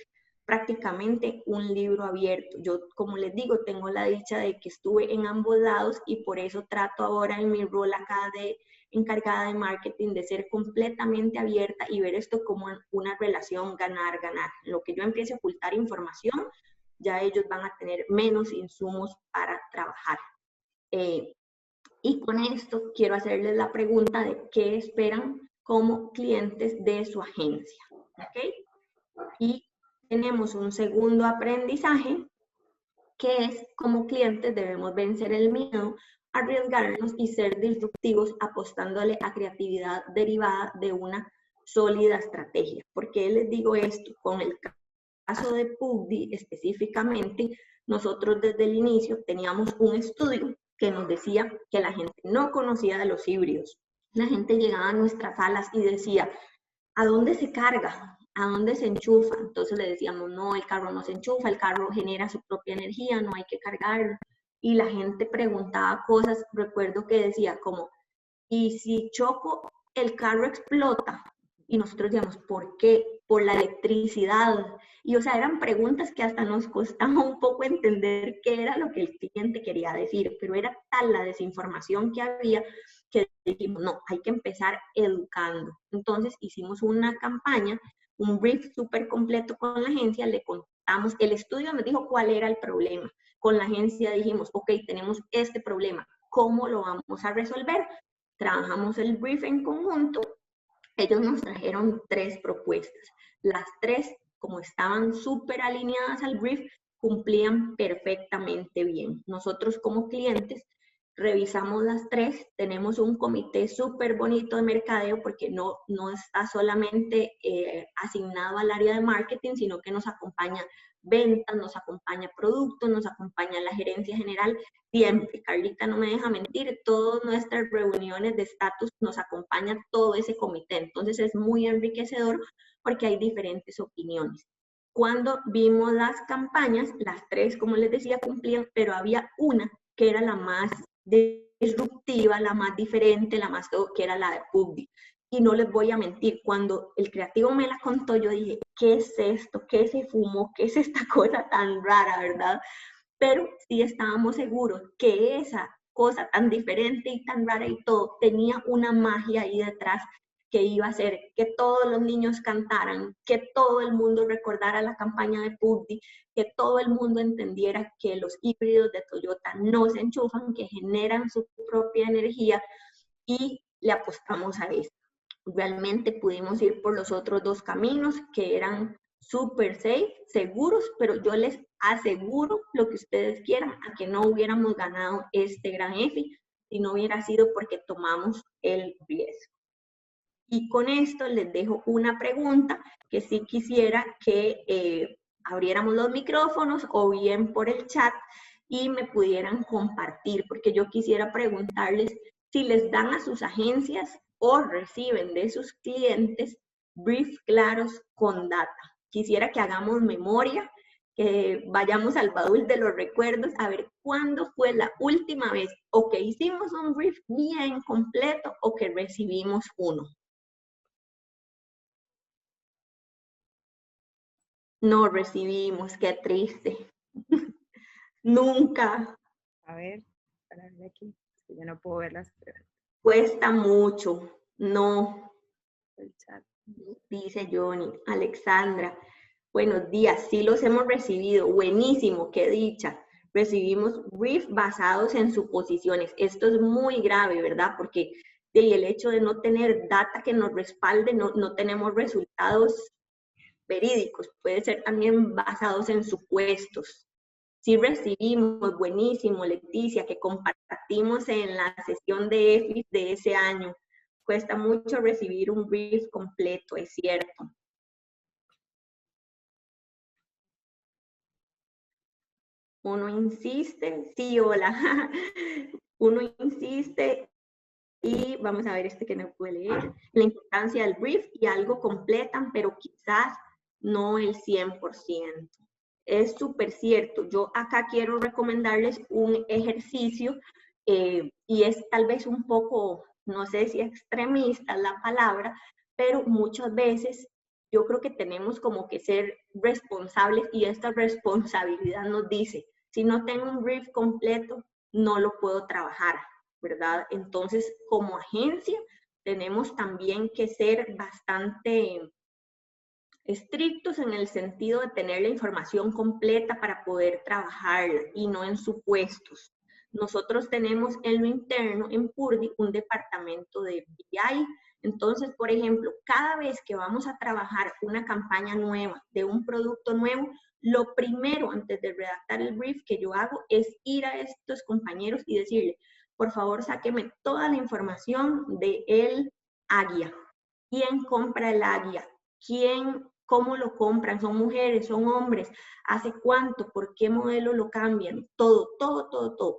prácticamente un libro abierto. Yo, como les digo, tengo la dicha de que estuve en ambos lados y por eso trato ahora en mi rol acá de encargada de marketing de ser completamente abierta y ver esto como una relación ganar-ganar. Lo que yo empiece a ocultar información, ya ellos van a tener menos insumos para trabajar. Y con esto quiero hacerles la pregunta de qué esperan como clientes de su agencia, ¿ok? Y tenemos un segundo aprendizaje que es como clientes debemos vencer el miedo, arriesgarnos y ser disruptivos apostándole a creatividad derivada de una sólida estrategia. ¿Por qué les digo esto? Con el caso de PUBD específicamente, nosotros desde el inicio teníamos un estudio que nos decía que la gente no conocía de los híbridos. La gente llegaba a nuestras salas y decía, ¿a dónde se carga? ¿A dónde se enchufa? Entonces le decíamos, no, el carro no se enchufa, el carro genera su propia energía, no hay que cargarlo. Y la gente preguntaba cosas, recuerdo que decía como, ¿y si choco, el carro explota? Y nosotros decíamos, ¿por qué? Por la electricidad. Y o sea, eran preguntas que hasta nos costaba un poco entender qué era lo que el cliente quería decir, pero era tal la desinformación que había que dijimos, no, hay que empezar educando. Entonces hicimos una campaña, un brief súper completo con la agencia, le contamos, el estudio nos dijo cuál era el problema. Con la agencia dijimos, ok, tenemos este problema, ¿cómo lo vamos a resolver? Trabajamos el brief en conjunto, ellos nos trajeron 3 propuestas. Las 3, como estaban súper alineadas al brief, cumplían perfectamente bien. Nosotros como clientes revisamos las 3, tenemos un comité súper bonito de mercadeo porque no está solamente asignado al área de marketing, sino que nos acompaña ventas, nos acompaña productos, nos acompaña la gerencia general, siempre. Carlita no me deja mentir, todas nuestras reuniones de estatus nos acompaña todo ese comité, entonces es muy enriquecedor porque hay diferentes opiniones. Cuando vimos las campañas, las 3, como les decía, cumplían, pero había una que era la más disruptiva, la más diferente, la más que era la de PUBD. Y no les voy a mentir, cuando el creativo me la contó, yo dije, ¿qué es esto? ¿Qué se fumó? ¿Qué es esta cosa tan rara, verdad? Pero sí estábamos seguros que esa cosa tan diferente y tan rara y todo tenía una magia ahí detrás que iba a ser que todos los niños cantaran, que todo el mundo recordara la campaña de PUBG, que todo el mundo entendiera que los híbridos de Toyota no se enchufan, que generan su propia energía, y le apostamos a eso. Realmente pudimos ir por los otros dos caminos que eran súper safe, seguros, pero yo les aseguro lo que ustedes quieran, a que no hubiéramos ganado este gran EFI si no hubiera sido porque tomamos el riesgo. Y con esto les dejo una pregunta que sí quisiera que abriéramos los micrófonos o bien por el chat y me pudieran compartir, porque yo quisiera preguntarles si les dan a sus agencias o reciben de sus clientes briefs claros con data. Quisiera que hagamos memoria, que vayamos al baúl de los recuerdos a ver cuándo fue la última vez o que hicimos un brief bien completo o que recibimos uno. No recibimos, qué triste. Nunca. A ver, para ver aquí, que yo no puedo ver las preguntas. Cuesta mucho. No. El chat. Dice Johnny. Alexandra. Buenos días. Sí los hemos recibido. Buenísimo. Qué dicha. Recibimos brief basados en suposiciones. Esto es muy grave, ¿verdad? Porque el hecho de no tener data que nos respalde, no tenemos resultados verídicos, puede ser también basados en supuestos. Si recibimos, buenísimo, Leticia, que compartimos en la sesión de EFIS de ese año. Cuesta mucho recibir un brief completo, es cierto. Uno insiste, sí, hola. Uno insiste y vamos a ver este que no puede leer. La importancia del brief y algo completan, pero quizás no el 100%. Es súper cierto. Yo acá quiero recomendarles un ejercicio y es tal vez un poco, no sé si extremista la palabra, pero muchas veces yo creo que tenemos como que ser responsables y esta responsabilidad nos dice, si no tengo un brief completo, no lo puedo trabajar, ¿verdad? Entonces, como agencia, tenemos también que ser bastante estrictos en el sentido de tener la información completa para poder trabajarla y no en supuestos. Nosotros tenemos en lo interno, en Purdy, un departamento de BI. Entonces, por ejemplo, cada vez que vamos a trabajar una campaña nueva de un producto nuevo, lo primero antes de redactar el brief que yo hago es ir a estos compañeros y decirle, por favor, sáqueme toda la información de el águila. ¿Quién compra el águila? ¿Cómo lo compran? ¿Son mujeres? ¿Son hombres? ¿Hace cuánto? ¿Por qué modelo lo cambian? Todo.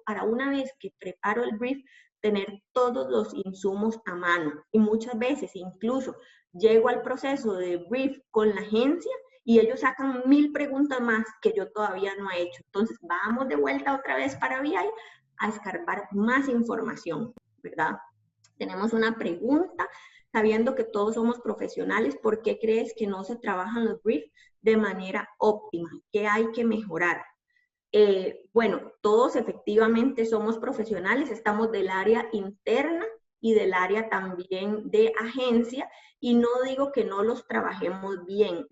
Para una vez que preparo el brief, tener todos los insumos a mano. Y muchas veces incluso llego al proceso de brief con la agencia y ellos sacan 1000 preguntas más que yo todavía no he hecho. Entonces, vamos de vuelta otra vez para BI a escarbar más información, ¿verdad? Tenemos una pregunta. Sabiendo que todos somos profesionales, ¿por qué crees que no se trabajan los briefs de manera óptima? ¿Qué hay que mejorar? Bueno, todos efectivamente somos profesionales, estamos del área interna y del área también de agencia, y no digo que no los trabajemos bien.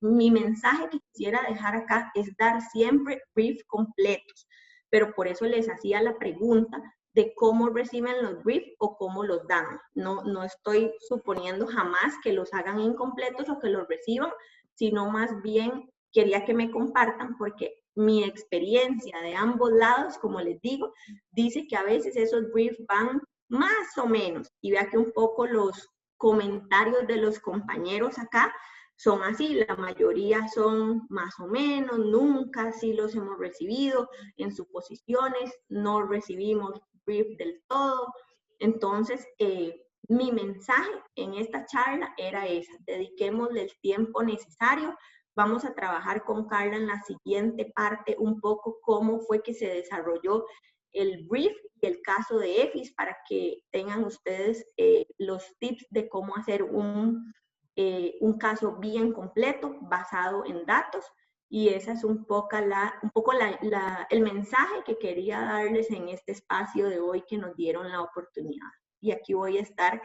Mi mensaje que quisiera dejar acá es dar siempre briefs completos, pero por eso les hacía la pregunta de cómo reciben los briefs o cómo los dan. No estoy suponiendo jamás que los hagan incompletos o que los reciban, sino más bien quería que me compartan porque mi experiencia de ambos lados, como les digo, dice que a veces esos briefs van más o menos. Y vea que un poco los comentarios de los compañeros acá son así, la mayoría son más o menos, nunca sí los hemos recibido, en suposiciones, no recibimos brief del todo. Entonces, mi mensaje en esta charla era esa, dediquémosle el tiempo necesario. Vamos a trabajar con Carla en la siguiente parte un poco cómo fue que se desarrolló el brief y el caso de EFIS para que tengan ustedes los tips de cómo hacer un caso bien completo basado en datos. Y ese es un poco el mensaje que quería darles en este espacio de hoy que nos dieron la oportunidad. Y aquí voy a estar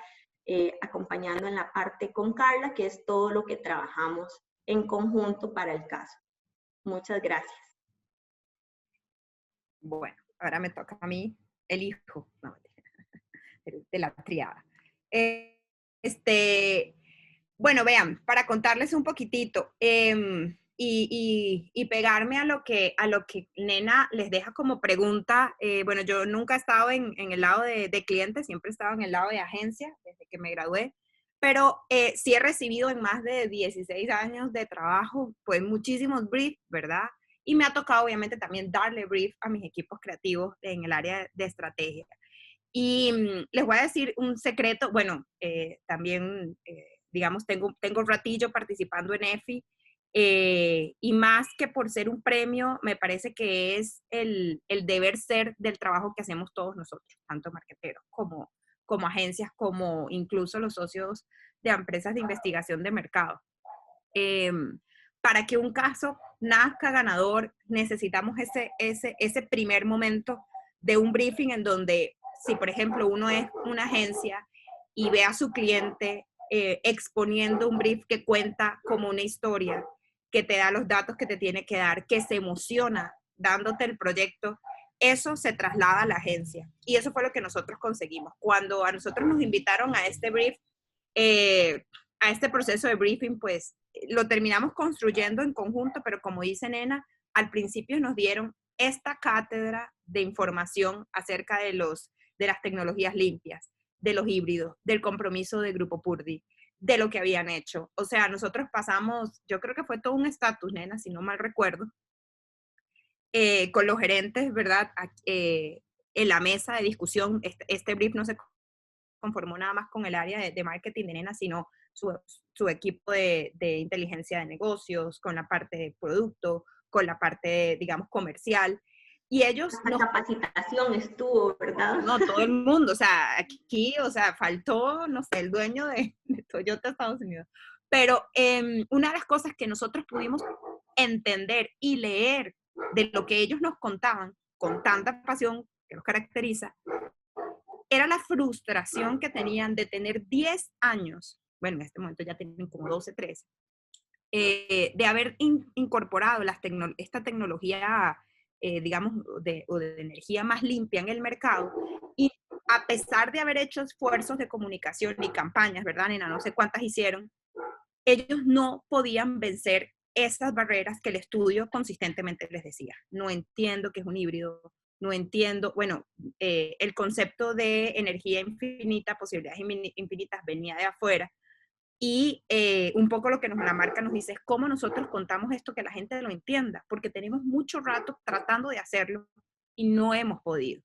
acompañando en la parte con Carla, que es todo lo que trabajamos en conjunto para el caso. Muchas gracias. Bueno, ahora me toca a mí el hijo, no, de la triada. Bueno, vean, para contarles un poquitito y pegarme a lo que Nena les deja como pregunta, bueno, yo nunca he estado en el lado de cliente, siempre he estado en el lado de agencia desde que me gradué, pero sí he recibido en más de 16 años de trabajo, pues muchísimos briefs, ¿verdad? Y me ha tocado obviamente también darle brief a mis equipos creativos en el área de estrategia. Y les voy a decir un secreto, bueno, también, digamos, tengo un ratillo participando en EFI, y más que por ser un premio, me parece que es el deber ser del trabajo que hacemos todos nosotros, tanto marqueteros como agencias, como incluso los socios de empresas de investigación de mercado. Para que un caso nazca ganador, necesitamos ese primer momento de un briefing en donde, si por ejemplo uno es una agencia y ve a su cliente exponiendo un brief que cuenta como una historia, que te da los datos que te tiene que dar, que se emociona dándote el proyecto, eso se traslada a la agencia. Y eso fue lo que nosotros conseguimos. Cuando a nosotros nos invitaron a este brief, a este proceso de briefing, pues lo terminamos construyendo en conjunto, pero como dice Nena, al principio nos dieron esta cátedra de información acerca de las tecnologías limpias, de los híbridos, del compromiso de Grupo Purdy, de lo que habían hecho. O sea, nosotros pasamos, yo creo que fue todo un estatus, Nena, si no mal recuerdo, con los gerentes, ¿verdad? En la mesa de discusión, este brief no se conformó nada más con el área de marketing de Nena, sino su equipo de inteligencia de negocios, con la parte de producto, con la parte, digamos, comercial. Y ellos... La capacitación estuvo, ¿verdad? No, todo el mundo, o sea, aquí, o sea, faltó, no sé, el dueño de Toyota Estados Unidos. Pero una de las cosas que nosotros pudimos entender y leer de lo que ellos nos contaban con tanta pasión que los caracteriza, era la frustración que tenían de tener 10 años, bueno, en este momento ya tienen como 12, 13, de haber incorporado esta tecnología, digamos, de energía más limpia en el mercado, y a pesar de haber hecho esfuerzos de comunicación y campañas, ¿verdad, Nena? No sé cuántas hicieron, ellos no podían vencer esas barreras que el estudio consistentemente les decía. No entiendo qué es un híbrido, no entiendo, bueno, el concepto de energía infinita, posibilidades infinitas venía de afuera, y un poco lo que la marca nos dice es cómo nosotros contamos esto que la gente lo entienda, porque tenemos mucho rato tratando de hacerlo y no hemos podido.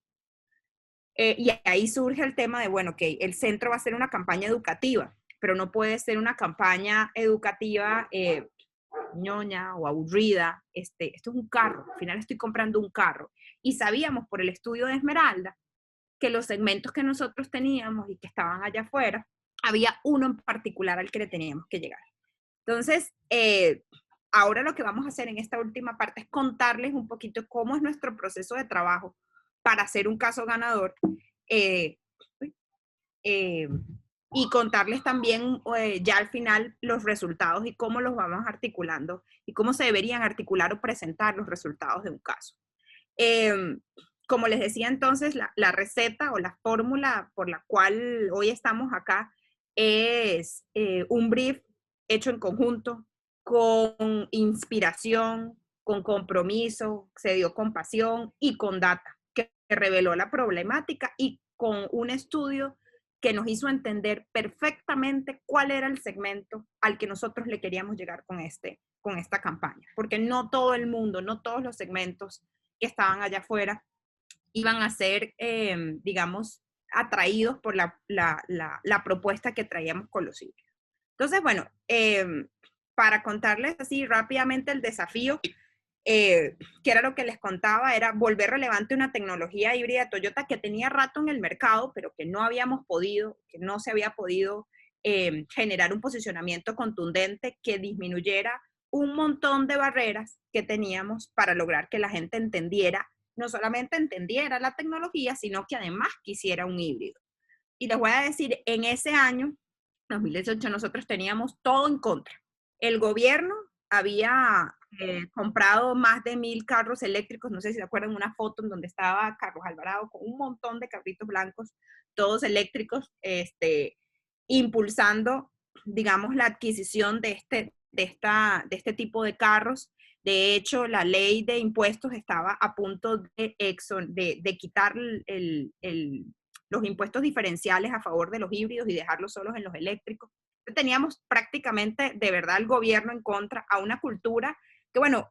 Y ahí surge el tema de, bueno, que el centro va a ser una campaña educativa, pero no puede ser una campaña educativa ñoña o aburrida. Esto es un carro, al final estoy comprando un carro. Y sabíamos por el estudio de Esmeralda que los segmentos que nosotros teníamos y que estaban allá afuera, había uno en particular al que le teníamos que llegar. Entonces, ahora lo que vamos a hacer en esta última parte es contarles un poquito cómo es nuestro proceso de trabajo para hacer un caso ganador, y contarles también ya al final los resultados y cómo los vamos articulando y cómo se deberían articular o presentar los resultados de un caso. Como les decía entonces, la receta o la fórmula por la cual hoy estamos acá es un brief hecho en conjunto, con inspiración, con compromiso, se dio con pasión y con data, que reveló la problemática, y con un estudio que nos hizo entender perfectamente cuál era el segmento al que nosotros le queríamos llegar con esta campaña. Porque no todo el mundo, no todos los segmentos que estaban allá afuera iban a ser, digamos, atraídos por la propuesta que traíamos con los híbridos. Entonces, bueno, para contarles así rápidamente el desafío, que era lo que les contaba, era volver relevante una tecnología híbrida de Toyota que tenía rato en el mercado, pero que no habíamos podido, que no se había podido generar un posicionamiento contundente que disminuyera un montón de barreras que teníamos para lograr que la gente entendiera, no solamente entendiera la tecnología, sino que además quisiera un híbrido. Y les voy a decir, en ese año, 2018, nosotros teníamos todo en contra. El gobierno había comprado más de 1000 carros eléctricos, no sé si se acuerdan, una foto en donde estaba Carlos Alvarado con un montón de carritos blancos, todos eléctricos, impulsando, digamos, la adquisición de este tipo de carros. De hecho, la ley de impuestos estaba a punto de quitar los impuestos diferenciales a favor de los híbridos y dejarlos solos en los eléctricos. Teníamos prácticamente, de verdad, el gobierno en contra a una cultura que, bueno,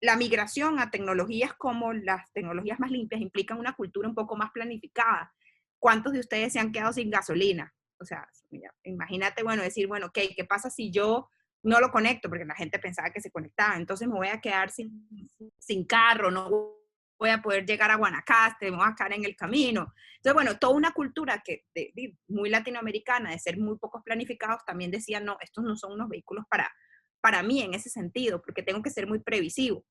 la migración a tecnologías como las tecnologías más limpias implican una cultura un poco más planificada. ¿Cuántos de ustedes se han quedado sin gasolina? O sea, mira, imagínate, bueno, decir, bueno, ok, ¿qué pasa si yo no lo conecto? Porque la gente pensaba que se conectaba, entonces me voy a quedar sin carro, no voy a poder llegar a Guanacaste, me voy a quedar en el camino. Entonces, bueno, toda una cultura que muy latinoamericana, de ser muy pocos planificados, también decía, no, estos no son unos vehículos para mí en ese sentido, porque tengo que ser muy previsivo.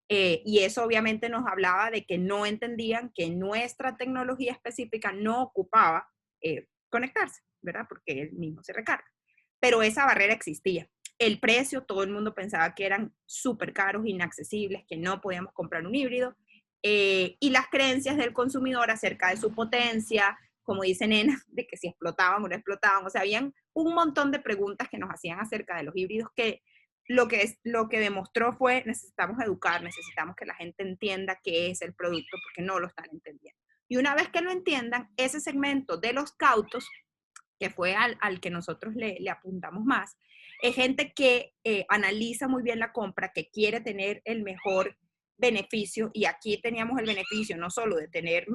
Y eso obviamente nos hablaba de que no entendían que nuestra tecnología específica no ocupaba conectarse, ¿verdad? Porque él mismo se recarga. Pero esa barrera existía. El precio, todo el mundo pensaba que eran súper caros, inaccesibles, que no podíamos comprar un híbrido. Y las creencias del consumidor acerca de su potencia, como dice Nena, de que si explotaban o no explotaban. O sea, habían un montón de preguntas que nos hacían acerca de los híbridos que lo que demostró fue necesitamos educar, necesitamos que la gente entienda qué es el producto porque no lo están entendiendo. Y una vez que lo entiendan, ese segmento de los cautos, que fue al que nosotros le apuntamos más, es gente que analiza muy bien la compra, que quiere tener el mejor beneficio, y aquí teníamos el beneficio no solo de tener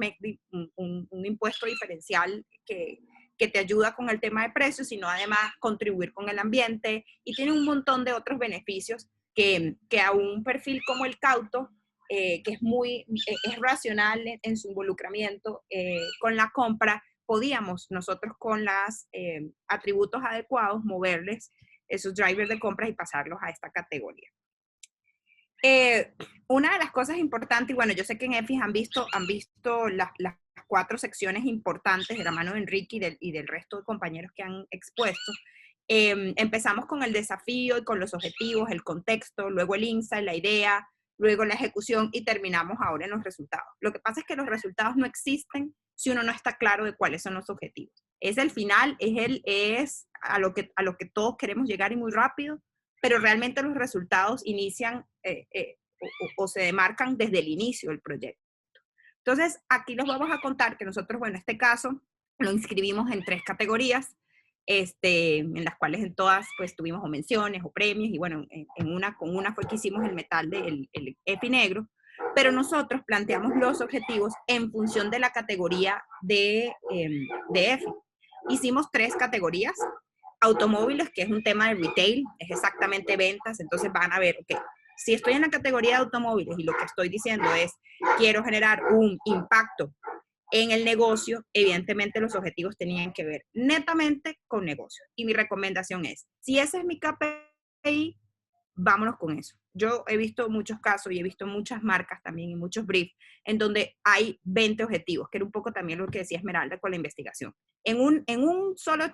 un impuesto diferencial que te ayuda con el tema de precios, sino además contribuir con el ambiente, y tiene un montón de otros beneficios que a un perfil como el cauto, que es racional en su involucramiento con la compra, podíamos nosotros con los atributos adecuados moverles esos drivers de compras y pasarlos a esta categoría. Una de las cosas importantes, y bueno, yo sé que en EFIS han visto las 4 secciones importantes de la mano de Enrique y del resto de compañeros que han expuesto. Empezamos con el desafío y con los objetivos, el contexto, luego el insight, la idea, luego la ejecución, y terminamos ahora en los resultados. Lo que pasa es que los resultados no existen si uno no está claro de cuáles son los objetivos. Es el final, es a lo que todos queremos llegar y muy rápido, pero realmente los resultados inician o se demarcan desde el inicio del proyecto. Entonces, aquí les vamos a contar que nosotros, bueno, en este caso, lo inscribimos en 3 categorías, en las cuales en todas, pues, tuvimos o menciones o premios, y bueno, con una fue que hicimos el metal del EFI negro, pero nosotros planteamos los objetivos en función de la categoría de EFI. Hicimos 3 categorías. Automóviles, que es un tema de retail, es exactamente ventas, entonces van a ver, ok, si estoy en la categoría de automóviles y lo que estoy diciendo es, quiero generar un impacto en el negocio, evidentemente los objetivos tenían que ver netamente con negocio. Y mi recomendación es, si ese es mi KPI, vámonos con eso. Yo he visto muchos casos y he visto muchas marcas también y muchos briefs en donde hay 20 objetivos, que era un poco también lo que decía Esmeralda con la investigación. En un solo,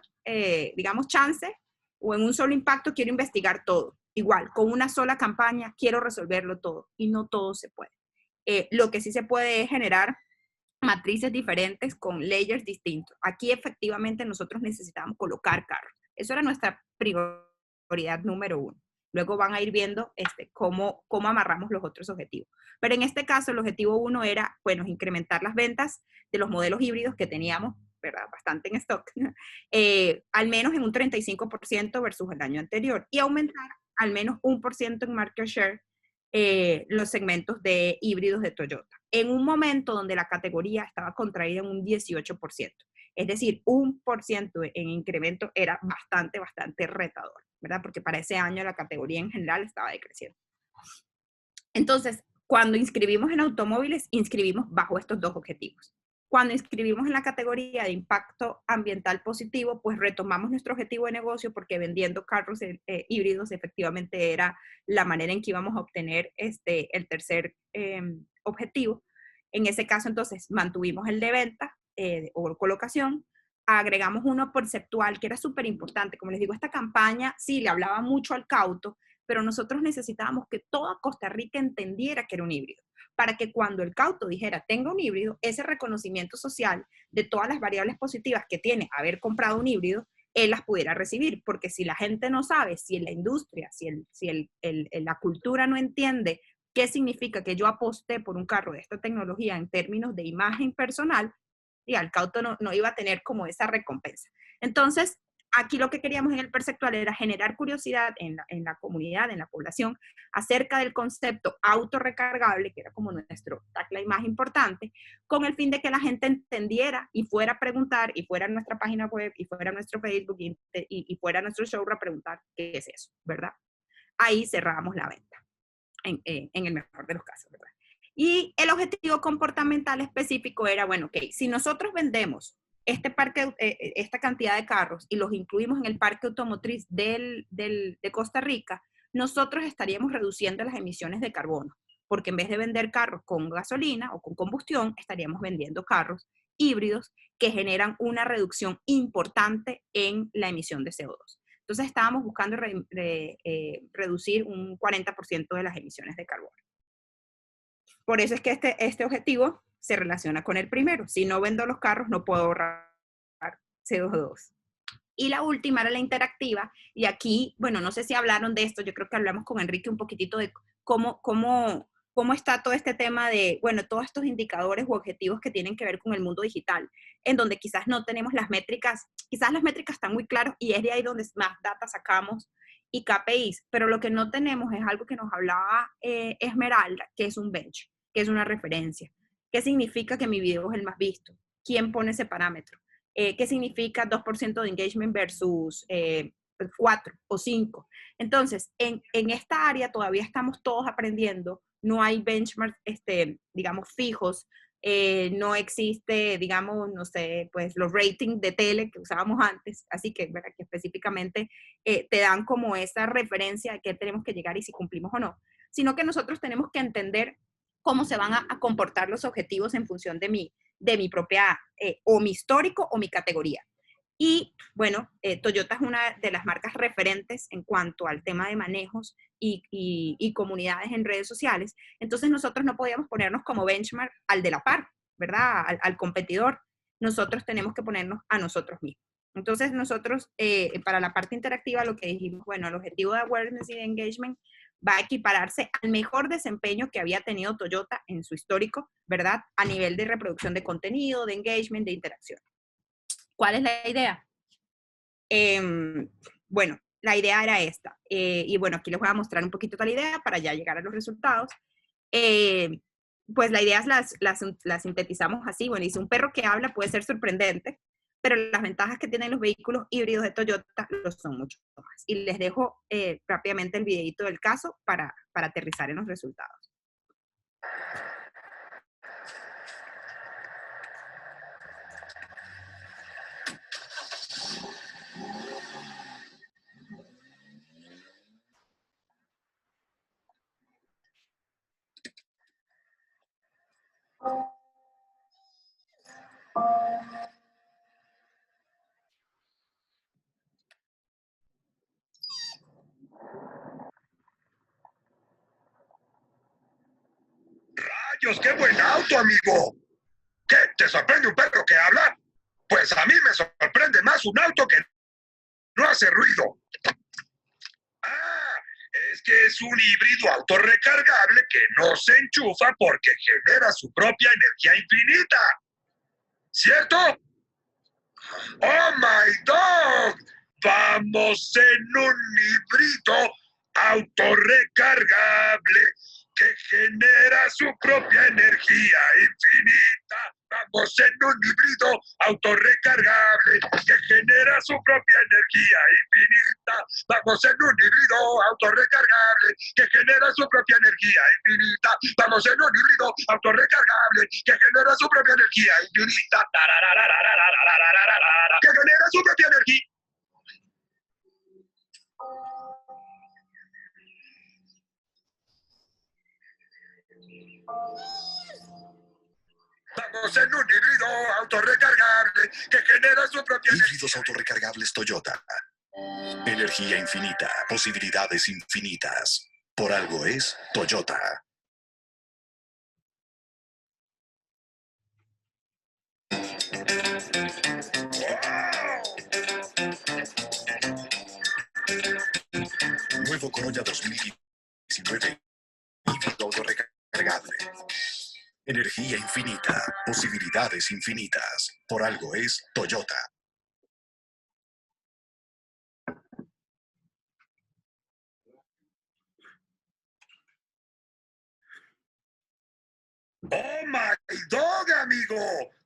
digamos, chance o en un solo impacto quiero investigar todo. Igual, con una sola campaña quiero resolverlo todo, y no todo se puede. Lo que sí se puede es generar matrices diferentes con layers distintos. Aquí efectivamente nosotros necesitamos colocar carros. Eso era nuestra prioridad número 1. Luego van a ir viendo cómo amarramos los otros objetivos. Pero en este caso el objetivo 1 era, bueno, incrementar las ventas de los modelos híbridos que teníamos, ¿verdad?, bastante en stock, al menos en un 35% versus el año anterior, y aumentar al menos 1% en market share los segmentos de híbridos de Toyota, en un momento donde la categoría estaba contraída en un 18%. Es decir, 1% en incremento era bastante retador, ¿verdad? Porque para ese año la categoría en general estaba decreciendo. Entonces, cuando inscribimos en automóviles, inscribimos bajo estos 2 objetivos. Cuando inscribimos en la categoría de impacto ambiental positivo, pues retomamos nuestro objetivo de negocio, porque vendiendo carros híbridos efectivamente era la manera en que íbamos a obtener el tercer objetivo. En ese caso, entonces, mantuvimos el de venta o colocación, agregamos uno perceptual que era súper importante. Como les digo, esta campaña sí le hablaba mucho al cauto, pero nosotros necesitábamos que toda Costa Rica entendiera que era un híbrido, para que cuando el cauto dijera tenga un híbrido, ese reconocimiento social de todas las variables positivas que tiene haber comprado un híbrido, él las pudiera recibir, porque si la gente no sabe, si la industria, si la cultura no entiende qué significa que yo aposté por un carro de esta tecnología en términos de imagen personal, y al cauto no iba a tener como esa recompensa. Entonces, aquí lo que queríamos en el perceptual era generar curiosidad en la comunidad, en la población, acerca del concepto autorrecargable, que era como nuestro tagline más importante, con el fin de que la gente entendiera y fuera a preguntar, y fuera a nuestra página web, y fuera a nuestro Facebook, y fuera a nuestro showroom a preguntar qué es eso, ¿verdad? Ahí cerrábamos la venta, en el mejor de los casos, ¿verdad? Y el objetivo comportamental específico era, bueno, ok, si nosotros vendemos esta cantidad de carros y los incluimos en el parque automotriz de Costa Rica, nosotros estaríamos reduciendo las emisiones de carbono, porque en vez de vender carros con gasolina o con combustión, estaríamos vendiendo carros híbridos que generan una reducción importante en la emisión de CO2. Entonces estábamos buscando reducir un 40% de las emisiones de carbono. Por eso es que este objetivo se relaciona con el primero. Si no vendo los carros, no puedo ahorrar CO2. Y la última era la interactiva. Y aquí, bueno, no sé si hablaron de esto, yo creo que hablamos con Enrique un poquitito de cómo está todo este tema de, bueno, todos estos indicadores u objetivos que tienen que ver con el mundo digital, en donde quizás no tenemos las métricas, quizás las métricas están muy claras y es de ahí donde más data sacamos y KPIs, pero lo que no tenemos es algo que nos hablaba Esmeralda, que es un bench, que es una referencia. ¿Qué significa que mi video es el más visto? ¿Quién pone ese parámetro? ¿Qué significa 2% de engagement versus 4 o 5? Entonces, en esta área todavía estamos todos aprendiendo, no hay benchmarks, digamos, fijos, no existe, digamos, no sé, pues los ratings de tele que usábamos antes, así que, ¿verdad? Que específicamente te dan como esa referencia de qué tenemos que llegar y si cumplimos o no, sino que nosotros tenemos que entender cómo se van a comportar los objetivos en función de mi propia, o mi histórico o mi categoría. Y bueno, Toyota es una de las marcas referentes en cuanto al tema de manejos y comunidades en redes sociales. Entonces nosotros no podíamos ponernos como benchmark al de la par, ¿verdad? Al competidor. Nosotros tenemos que ponernos a nosotros mismos. Entonces nosotros, para la parte interactiva, lo que dijimos, bueno, el objetivo de awareness y de engagement va a equipararse al mejor desempeño que había tenido Toyota en su histórico, ¿verdad? A nivel de reproducción de contenido, de engagement, de interacción. ¿Cuál es la idea? Bueno, la idea era esta. Y bueno, aquí les voy a mostrar un poquito la idea para ya llegar a los resultados. Pues la idea las sintetizamos así. Bueno, dice, un perro que habla puede ser sorprendente, pero las ventajas que tienen los vehículos híbridos de Toyota lo son mucho más. Y les dejo rápidamente el videito del caso para aterrizar en los resultados. ¡Rayos, qué buen auto, amigo! ¿Qué? ¿Te sorprende un perro que habla? Pues a mí me sorprende más un auto que no hace ruido. Ah, es que es un híbrido autorrecargable que no se enchufa porque genera su propia energía infinita. ¿Cierto? ¡Oh, my dog! Vamos en un híbrido autorrecargable que genera su propia energía infinita. Vamos en un híbrido autorrecargable que genera su propia energía infinita. Vamos en un híbrido autorrecargable que genera su propia energía infinita. Vamos en un híbrido autorrecargable que genera su propia energía infinita. Que genera su propia energía. Vamos en un híbrido autorrecargable que genera su propia Híbridos autorrecargables Toyota. Energía infinita, posibilidades infinitas. Por algo es Toyota. Nuevo Corolla 2019. Híbrido autorrecargable. Energía infinita, posibilidades infinitas. Por algo es Toyota. ¡Oh, my dog, amigo!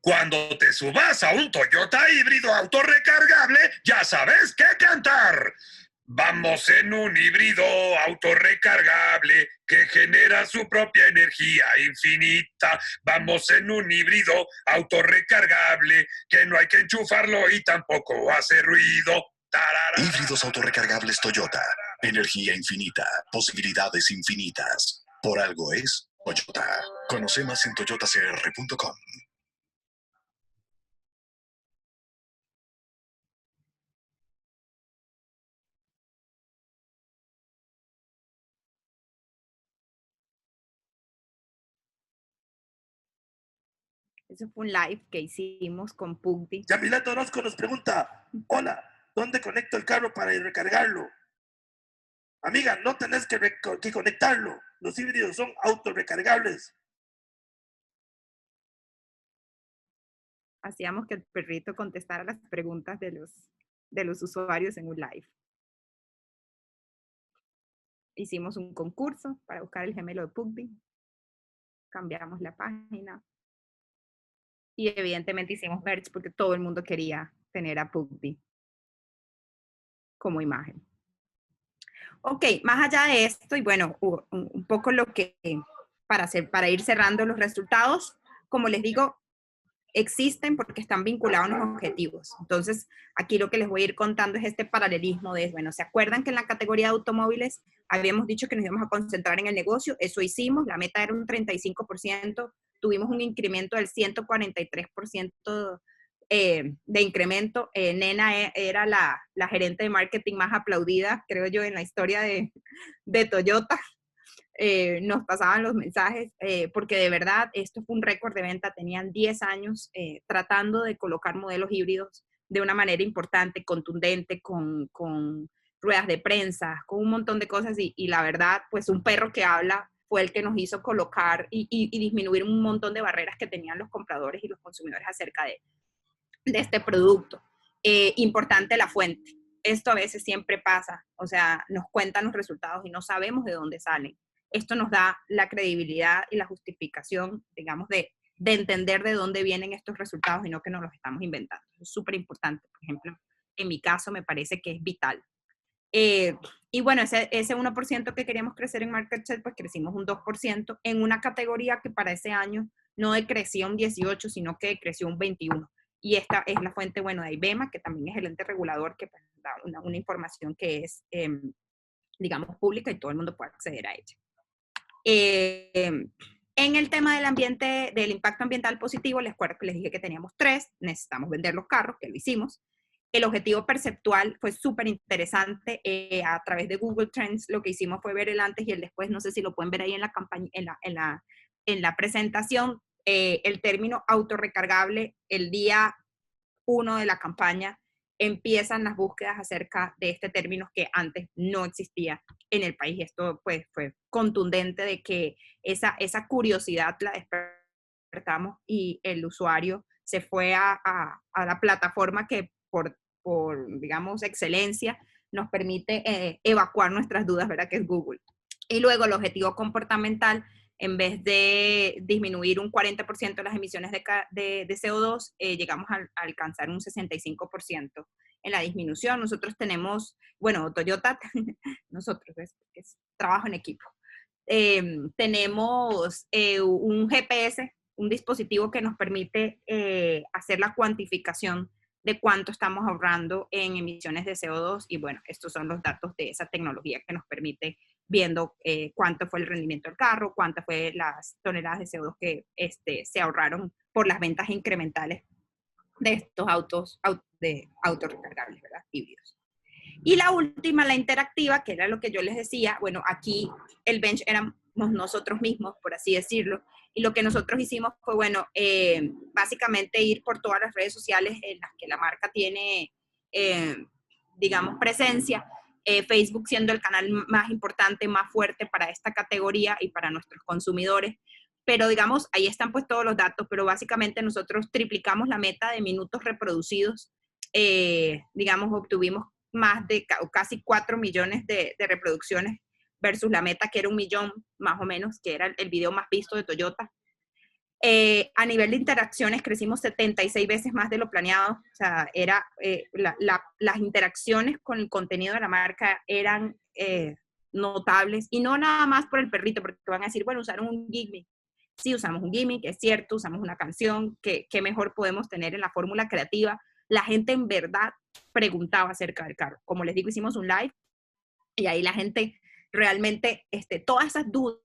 Cuando te subas a un Toyota híbrido autorrecargable, ya sabes qué cantar. Vamos en un híbrido autorrecargable que genera su propia energía infinita. Vamos en un híbrido autorrecargable que no hay que enchufarlo y tampoco hace ruido. Tarara. Híbridos autorrecargables Toyota. Energía infinita, posibilidades infinitas. Por algo es Toyota. Conoce más en toyotacr.com. Eso fue un live que hicimos con Pugdi. Yamileta Orozco nos pregunta, hola, ¿dónde conecto el carro para recargarlo? Amiga, no tenés que conectarlo. Los híbridos son autorrecargables. Hacíamos que el perrito contestara las preguntas de los usuarios en un live. Hicimos un concurso para buscar el gemelo de Pugdi. Cambiamos la página. Y evidentemente hicimos merch porque todo el mundo quería tener a Pugdi como imagen. Ok, más allá de esto, y bueno, un poco lo que, para ir cerrando los resultados, como les digo, existen porque están vinculados a los objetivos. Entonces, aquí lo que les voy a ir contando es este paralelismo de, bueno, ¿se acuerdan que en la categoría de automóviles habíamos dicho que nos íbamos a concentrar en el negocio? Eso hicimos, la meta era un 35%, tuvimos un incremento del 143% de incremento. Nena era la gerente de marketing más aplaudida, creo yo, en la historia de Toyota. Nos pasaban los mensajes, porque de verdad esto fue un récord de venta. Tenían 10 años tratando de colocar modelos híbridos de una manera importante, contundente, con ruedas de prensa, con un montón de cosas, y la verdad, pues un perro que habla fue el que nos hizo colocar y disminuir un montón de barreras que tenían los compradores y los consumidores acerca de este producto. Importante la fuente. Esto a veces siempre pasa, o sea, nos cuentan los resultados y no sabemos de dónde salen. Esto nos da la credibilidad y la justificación, digamos, de entender de dónde vienen estos resultados y no que nos los estamos inventando. Es súper importante. Por ejemplo, en mi caso me parece que es vital. Y bueno, ese 1% que queríamos crecer en market share, pues crecimos un 2% en una categoría que para ese año no decreció un 18, sino que decreció un 21. Y esta es la fuente, bueno, de IBEMA, que también es el ente regulador que da una información que es, digamos, pública y todo el mundo puede acceder a ella. En el tema del ambiente, del impacto ambiental positivo, les acuerdo que les dije que teníamos 3, necesitamos vender los carros, que lo hicimos. El objetivo perceptual fue súper interesante. A través de Google Trends lo que hicimos fue ver el antes y el después. No sé si lo pueden ver ahí en la campaña, en la presentación. El término autorrecargable, el día 1 de la campaña, empiezan las búsquedas acerca de este término que antes no existía en el país. Esto pues fue contundente de que esa curiosidad la despertamos y el usuario se fue a la plataforma que por digamos, excelencia nos permite evacuar nuestras dudas, ¿verdad? Que es Google. Y luego el objetivo comportamental, en vez de disminuir un 40% las emisiones de CO2, llegamos a alcanzar un 65% en la disminución. Nosotros tenemos, bueno, Toyota, nosotros, es trabajo en equipo. Tenemos un GPS, un dispositivo que nos permite hacer la cuantificación de cuánto estamos ahorrando en emisiones de CO2 y bueno, estos son los datos de esa tecnología que nos permite viendo cuánto fue el rendimiento del carro, cuántas fue las toneladas de CO2 que se ahorraron por las ventas incrementales de estos autos recargables, ¿verdad? Híbridos. Y la última, la interactiva, que era lo que yo les decía, bueno, aquí el bench éramos nosotros mismos, por así decirlo, y lo que nosotros hicimos fue, bueno, básicamente ir por todas las redes sociales en las que la marca tiene, digamos, presencia, Facebook siendo el canal más importante, más fuerte para esta categoría y para nuestros consumidores, pero digamos, ahí están pues todos los datos, pero básicamente nosotros triplicamos la meta de minutos reproducidos, digamos, obtuvimos más de casi 4 millones de reproducciones versus la meta que era 1 millón más o menos, que era el video más visto de Toyota. A nivel de interacciones crecimos 76 veces más de lo planeado, o sea, las interacciones con el contenido de la marca eran notables, y no nada más por el perrito, porque van a decir, bueno, usaron un gimmick. Sí, usamos un gimmick, es cierto, usamos una canción, ¿qué mejor podemos tener en la fórmula creativa? La gente en verdad preguntaba acerca del carro. Como les digo, hicimos un live y ahí la gente realmente, todas esas dudas,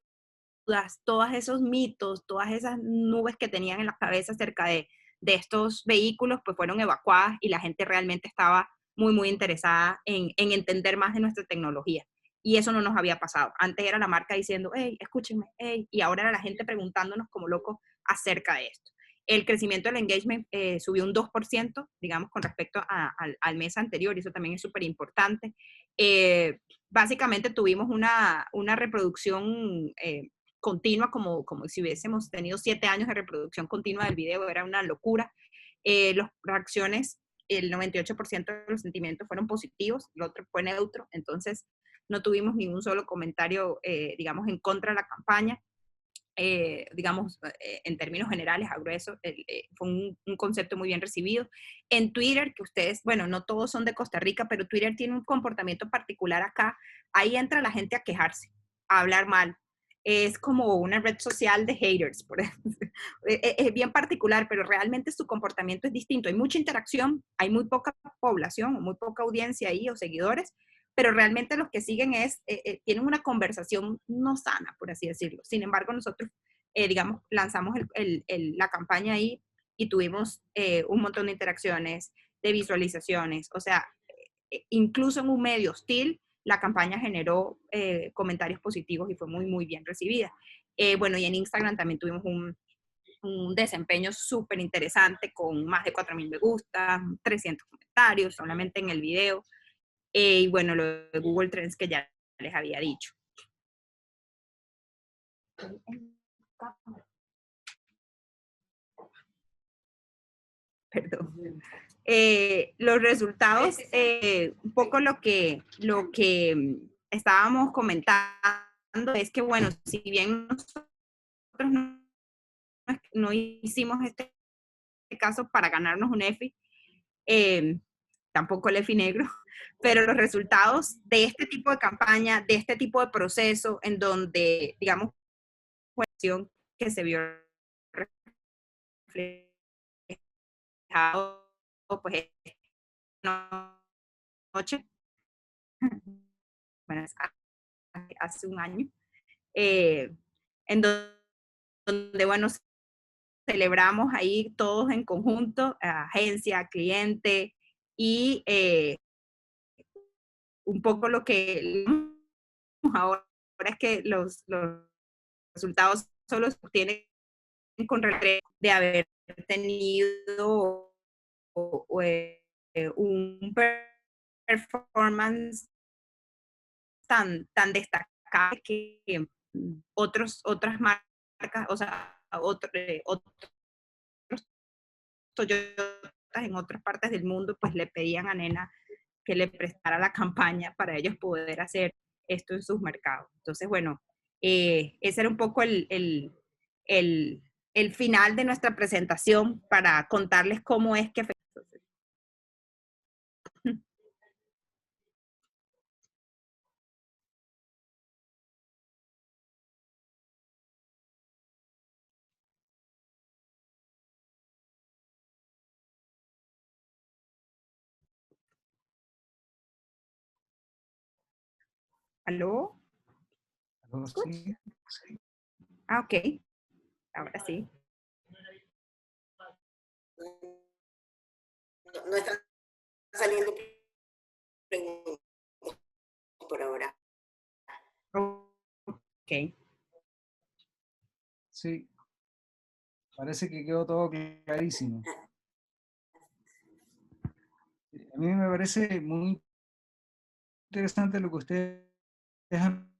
todos esos mitos, todas esas nubes que tenían en la cabeza acerca de estos vehículos, pues fueron evacuadas y la gente realmente estaba muy, muy interesada en entender más de nuestra tecnología. Y eso no nos había pasado. Antes era la marca diciendo, hey, escúchenme, hey, y ahora era la gente preguntándonos como locos acerca de esto. El crecimiento del engagement subió un 2%, digamos, con respecto al mes anterior, y eso también es súper importante. Básicamente tuvimos una reproducción continua, como si hubiésemos tenido 7 años de reproducción continua del video, era una locura. Las reacciones, el 98% de los sentimientos fueron positivos, el otro fue neutro, entonces no tuvimos ningún solo comentario, digamos, en contra de la campaña. Digamos, en términos generales, a grueso, fue un concepto muy bien recibido. En Twitter, que ustedes, bueno, no todos son de Costa Rica, pero Twitter tiene un comportamiento particular acá. Ahí entra la gente a quejarse, a hablar mal. Es como una red social de haters, por ejemplo. Es bien particular, pero realmente su comportamiento es distinto. Hay mucha interacción, hay muy poca población, muy poca audiencia ahí o seguidores, pero realmente los que siguen tienen una conversación no sana, por así decirlo. Sin embargo, nosotros, digamos, lanzamos la campaña ahí y tuvimos un montón de interacciones, de visualizaciones, o sea, incluso en un medio hostil, la campaña generó comentarios positivos y fue muy, muy bien recibida. Bueno, y en Instagram también tuvimos un desempeño súper interesante con más de 4.000 me gusta, 300 comentarios solamente en el video. Y bueno, lo de Google Trends que ya les había dicho. Perdón. Los resultados, un poco lo que estábamos comentando es que, bueno, si bien nosotros no hicimos este caso para ganarnos un EFI, tampoco el EFI negro, pero los resultados de este tipo de campaña, de este tipo de proceso, en donde, digamos, cuestión que se vio reflejado, pues, noche, bueno, hace un año, en donde, bueno, celebramos ahí todos en conjunto, agencia, cliente, y un poco lo que ahora es que los resultados solo se obtienen con regreso de haber tenido un performance tan destacable que otras marcas, o sea, otros Toyotas en otras partes del mundo, pues le pedían a Nena que le prestara la campaña para ellos poder hacer esto en sus mercados. Entonces, bueno, ese era un poco el final de nuestra presentación para contarles cómo es que ¿Aló? ¿Aló? Sí. Ah, ok. Ahora sí. No están saliendo preguntas por ahora. Ok. Sí, parece que quedó todo clarísimo. A mí me parece muy interesante lo que ustedes han